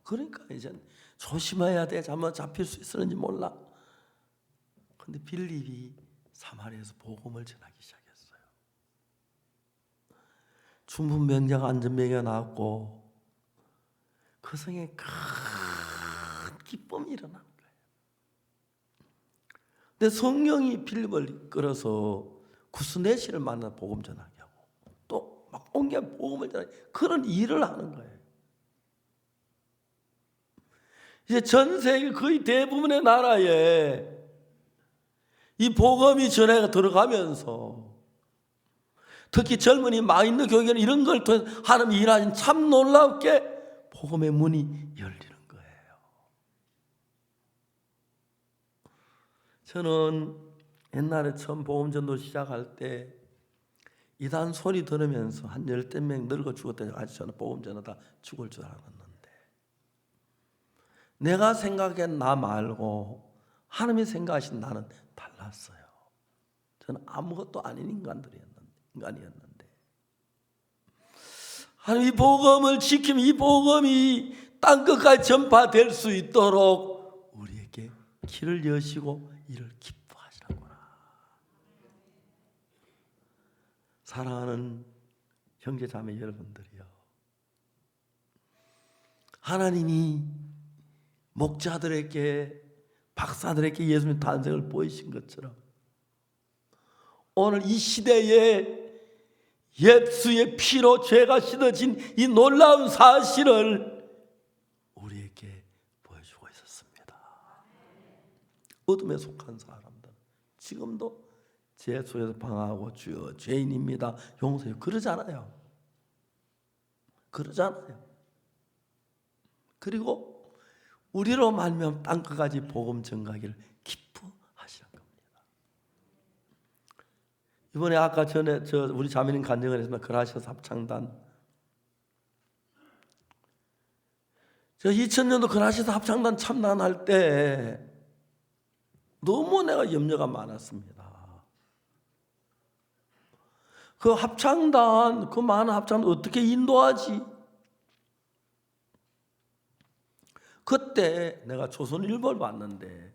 그러니까 이제 조심해야 돼. 잘못 잡힐 수 있었는지 몰라. 근데 빌립이 사마리아에서 복음을 전하기 시작했어요. 충분 명제가 안전명제가 나왔고 그 성에 큰 기쁨이 일어난 거예요. 근데 성령이 빌립을 이끌어서 구스네시를 만나 복음 전하게 하고 또 막 옮겨 복음을 전하게 그런 일을 하는 거예요. 이제 전 세계 거의 대부분의 나라에 이 복음이 전해가 들어가면서 특히 젊은이 마인드 교육에는 이런 걸 통해 하나님이 일하신 참 놀랍게 복음의 문이 열리는 거예요. 저는 옛날에 처음 복음전도 시작할 때 이단 소리 들으면서 한 10명 늙어 죽었다니 아직 저는 복음전하다 죽을 줄 알았는데, 내가 생각한 나 말고 하나님이 생각하신 나는 달랐어요. 저는 아무것도 아닌 인간이었는데 하나님 이 복음을 지키면 이 복음이 땅끝까지 전파될 수 있도록 우리에게 길을 여시고 이를 기뻐하시는구나. 사랑하는 형제자매 여러분들이요, 하나님이 목자들에게 박사들에게 예수님 탄생을 보이신 것처럼 오늘 이 시대에 예수의 피로 죄가 씻어진 이 놀라운 사실을 우리에게 보여주고 있었습니다. 어둠에 속한 사람들 지금도 죄 속에서 방황하고 주여 죄인입니다 용서해요 그러잖아요. 그리고 우리로 말미암아 땅끝까지 복음 전가기를 기뻐하시는 겁니다. 이번에 아까 전에 우리 자매님 간증을 했습니다. 그라시아스 합창단. 저 2000년도 그라시아스 합창단 참단할 때 너무 내가 염려가 많았습니다. 그 합창단, 그 많은 합창단 어떻게 인도하지? 그때 내가 조선일보를 봤는데,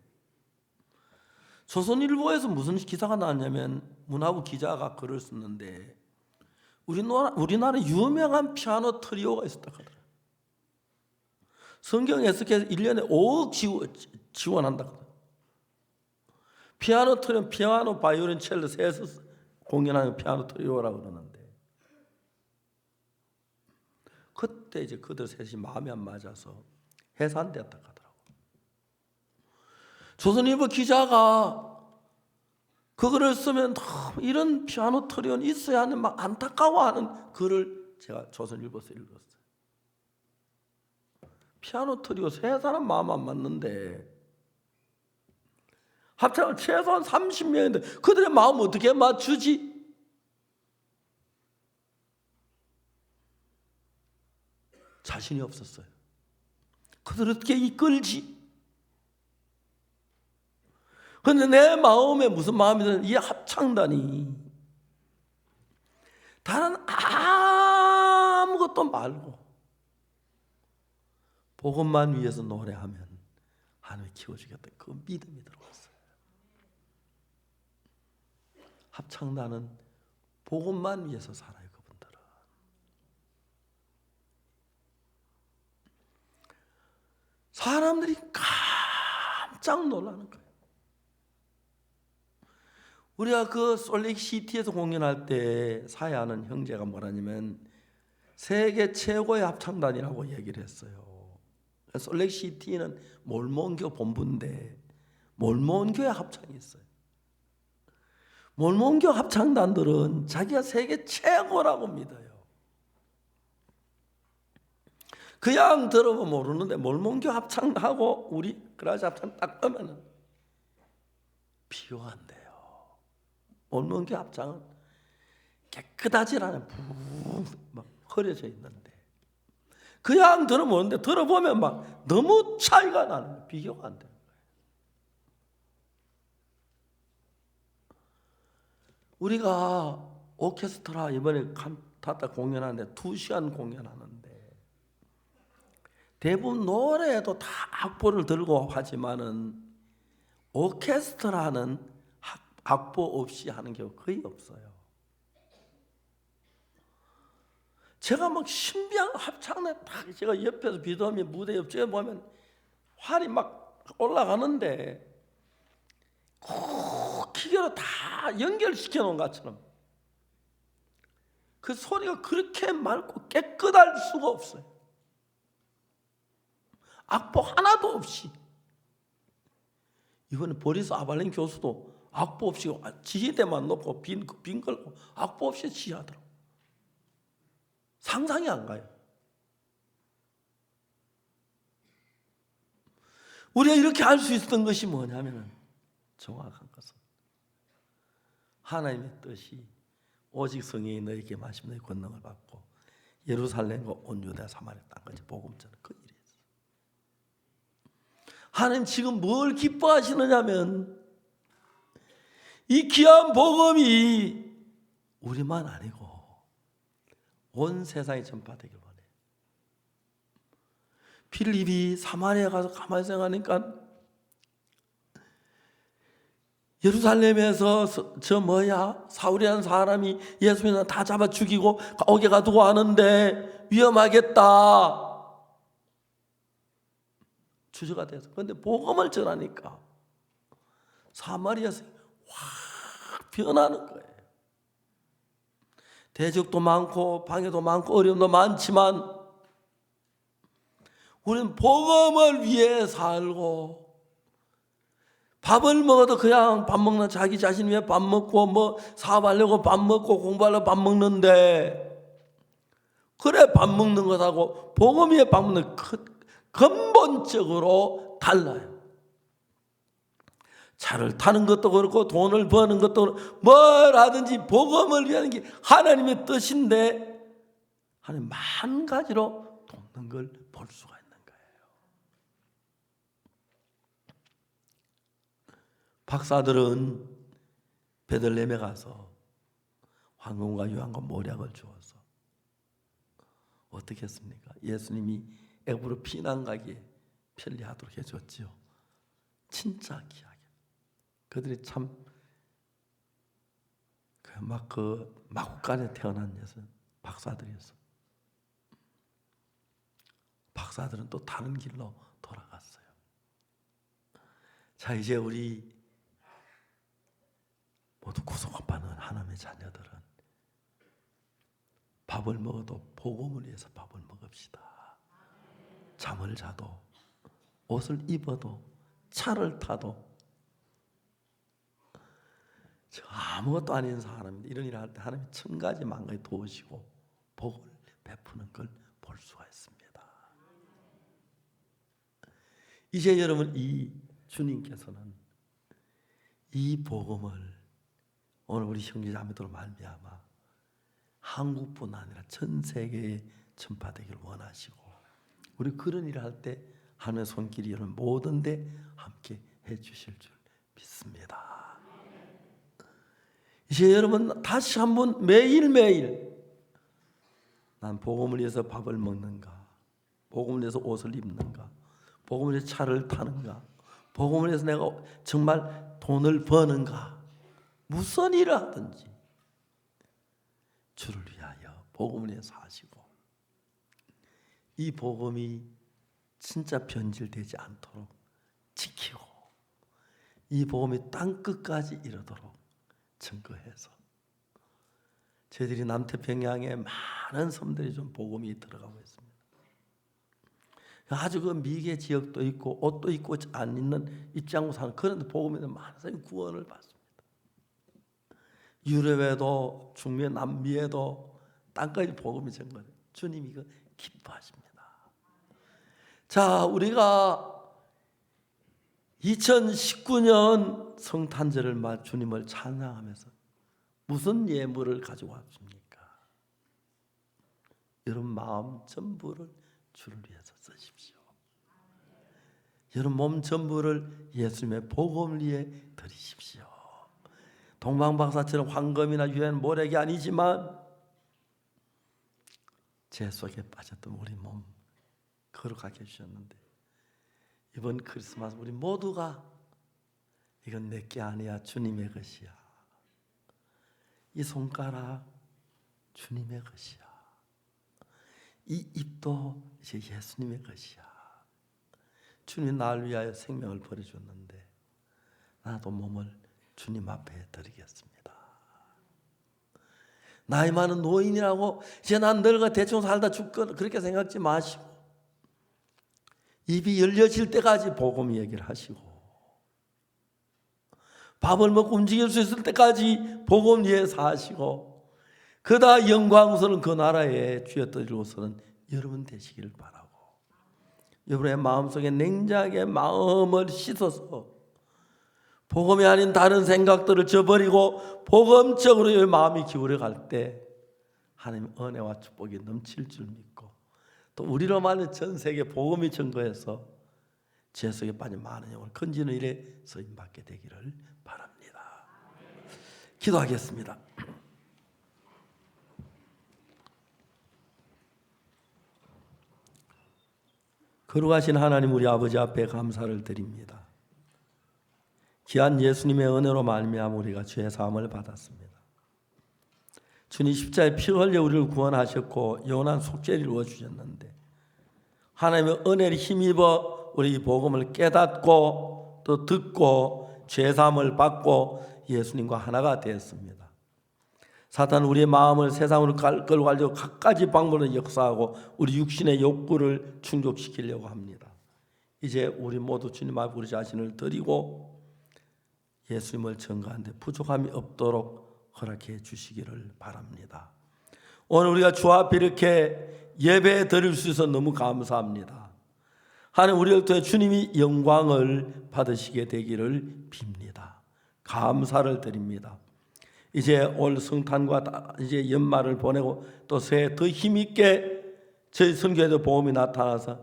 조선일보에서 무슨 기사가 나왔냐면 문화부 기자가 글을 썼는데 우리나라 유명한 피아노 트리오가 있었다 하더라고요. 성경 해석해서 1년에 5억 지원한다 하더라고요. 피아노 트리오, 피아노, 바이올린, 첼로 셋에서 공연하는 피아노 트리오라고 그러는데, 그때 이제 그들 셋이 마음이 안 맞아서 해산되었다 하더라고. 조선일보 기자가 그거를 쓰면 이런 피아노 트리오는 있어야 하는 막 안타까워하는 글을 제가 조선일보에서 읽었어요. 피아노 트리오 세 사람 마음 안 맞는데 합창을 최소한 30명인데 그들의 마음 어떻게 맞추지? 자신이 없었어요. 그들 어떻게 이끌지? 그런데 내 마음에 무슨 마음이 드는, 이 합창단이 다른 아무것도 말고 복음만 위해서 노래하면 하나님이 키워주겠다, 그 믿음이 들어왔어요. 합창단은 복음만 위해서 살아요. 그분들은 사람들이 깜짝 놀라는 거예요. 우리가 그 솔릭시티에서 공연할 때 사회하는 형제가 뭐라냐면 세계 최고의 합창단이라고 얘기를 했어요. 솔릭시티는 몰몬교 본부인데 몰몬교의 합창이 있어요. 몰몬교 합창단들은 자기가 세계 최고라고 믿어요. 그냥 들어보면 모르는데 몰몬교 합창하고 우리 그라시 합창 딱 하면은 비교한대요. 몰몬교 합창은 깨끗하지 않아요. 막 흐려져 있는데 그냥 들어보는데 들어보면 막 너무 차이가 나는 거예요. 비교가 안 되는 거예요. 우리가 오케스트라 이번에 칸타타 공연하는데 2시간 공연하는데 대부분 노래도 다 악보를 들고 하지만은 오케스트라는 악보 없이 하는 경우 거의 없어요. 제가 막 신비한 합창에 딱 제가 옆에서 비도하며 무대 옆에 보면 활이 막 올라가는데 꼭 기계로 다 연결시켜 놓은 것처럼 그 소리가 그렇게 맑고 깨끗할 수가 없어요. 악보 하나도 없이. 이번에 보리스 아발린 교수도 악보 없이 지휘대만 놓고 빈 걸고 악보 없이 지휘하더라고. 상상이 안 가요. 우리가 이렇게 알 수 있었던 것이 뭐냐면은 정확한 것은 하나님의 뜻이 오직 성령이 너에게 마시면 너희 권능을 받고 예루살렘과 온 유대 사마리아 땅까지 복음 전하는 그 일이었어요. 하나님 지금 뭘 기뻐하시느냐면 이 귀한 복음이 우리만 아니고 온 세상에 전파되길 원해요. 필립이 사마리아 가서 가만히 생각하니까 예루살렘에서 사울이라는 사람이 예수님을 다 잡아 죽이고 옥에 가두고 하는데 위험하겠다 주저가 돼서. 그런데 복음을 전하니까 사마리아에서 확 변하는 거예요. 대적도 많고 방해도 많고 어려움도 많지만 우리는 복음을 위해 살고, 밥을 먹어도 그냥 밥 먹는 자기 자신 위해 밥 먹고 뭐 사업하려고 밥 먹고 공부하려고 밥 먹는데, 그래 밥 먹는 것하고 복음 위에 밥 먹는 것 근본적으로 달라요. 차를 타는 것도 그렇고 돈을 버는 것도 그렇고 뭘 하든지 복음을 위하는 게 하나님의 뜻인데 하나님 만 가지로 돕는 걸 볼 수가 있는 거예요. 박사들은 베들레헴에 가서 황금과 유황과 모략을 주어서 어떻게 했습니까? 예수님이 애굽으로 피난 가기에 편리하도록 해줬지요. 진짜 귀하게. 그들이 참 마국간에 태어난 박사들이었어. 박사들은 또 다른 길로 돌아갔어요. 자, 이제 우리 모두 구속받는 하나님의 자녀들은 밥을 먹어도 복음을 위해서 밥을 먹읍시다. 잠을 자도 옷을 입어도 차를 타도 저 아무것도 아닌 사람인데 이런 일을 할 때 하나님이 천 가지 만 가지 도우시고 복을 베푸는 걸 볼 수가 있습니다. 이제 여러분, 이 주님께서는 이 복음을 오늘 우리 형제자매들로 말미암아 한국뿐 아니라 전 세계에 전파되기를 원하시고, 우리 그런 일을 할 때 하나님의 손길이 여러분 모든 데 함께 해주실 줄 믿습니다. 이제 여러분 다시 한번 매일매일 난 복음을 위해서 밥을 먹는가, 복음을 위해서 옷을 입는가, 복음을 위해서 차를 타는가, 복음을 위해서 내가 정말 돈을 버는가, 무슨 일을 하든지 주를 위하여 복음을 위해서 하시고, 이 복음이 진짜 변질되지 않도록 지키고 이 복음이 땅끝까지 이르도록 증거해서, 저희들이 남태평양에 많은 섬들이 좀 복음이 들어가고 있습니다. 아주 그 미개 지역도 있고 옷도 입고 안 있는 입장으로 사는 그런 복음에 많은 사람이 구원을 받습니다. 유럽에도 중미에 남미에도 땅까지 복음이 전거돼요. 주님이 이거 기뻐하십니다. 자, 우리가 2019년 성탄절을 주님을 찬양하면서 무슨 예물을 가지고 왔습니까? 여러분 마음 전부를 주를 위해서 쓰십시오. 여러분 몸 전부를 예수님의 복음을 위해 드리십시오. 동방박사처럼 황금이나 유해한 모략이 아니지만 제 속에 빠졌던 우리 몸 거룩하게 해주셨는데, 이번 크리스마스 우리 모두가 이건 내게 아니야, 주님의 것이야. 이 손가락 주님의 것이야. 이 입도 이제 예수님의 것이야. 주님 나를 위하여 생명을 버려줬는데 나도 몸을 주님 앞에 드리겠습니다. 나이 많은 노인이라고 이제 난 늙어 대충 살다 죽거나 그렇게 생각지 마시고, 입이 열려질 때까지 복음 얘기를 하시고, 밥을 먹고 움직일 수 있을 때까지 복음 위에 사시고 그다 영광스러운 그 나라에 주였더리로서는 여러분 되시기를 바라고, 여러분의 마음속에 냉정하게 마음을 씻어서 복음이 아닌 다른 생각들을 저버리고 복음적으로 마음이 기울어 갈 때 하나님의 은혜와 축복이 넘칠 줄 믿고, 또 우리로 말하는 전 세계 복음이 증거해서 죄 속에 빠진 많은 영혼을 건지는 일에 쓰임받게 되기를 바랍니다. 기도하겠습니다. 거룩하신 하나님, 우리 아버지 앞에 감사를 드립니다. 귀한 예수님의 은혜로 말미암아 우리가 죄 사함을 받았습니다. 주님 십자가에 피 흘려 우리를 구원하셨고 영원한 속죄를 이루어 주셨는데, 하나님의 은혜를 힘입어 우리 이 복음을 깨닫고 또 듣고 죄 사함을 받고 예수님과 하나가 되었습니다. 사탄은 우리의 마음을 세상으로 끌고 가려고 갖가지 방법으로 역사하고 우리 육신의 욕구를 충족시키려고 합니다. 이제 우리 모두 주님 앞에 우리 자신을 드리고 예수님을 전가하는데 부족함이 없도록 허락해 주시기를 바랍니다. 오늘 우리가 주 앞에 이렇게 예배 드릴 수 있어서 너무 감사합니다. 하나님, 우리를 통해 주님이 영광을 받으시게 되기를 빕니다. 감사를 드립니다. 이제 올 성탄과 이제 연말을 보내고 또 새해 더 힘있게 저희 선교에도 복음이 나타나서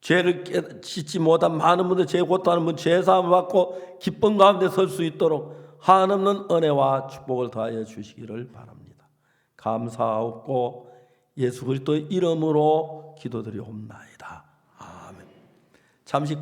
죄를 씻지 못한 많은 분들, 죄 고통하는 분 죄 사함을 받고 기쁨 가운데 설 수 있도록 한없는 은혜와 축복을 더하여 주시기를 바랍니다. 감사하고 예수 그리스도의 이름으로 기도드리옵나이다. 아멘. 잠시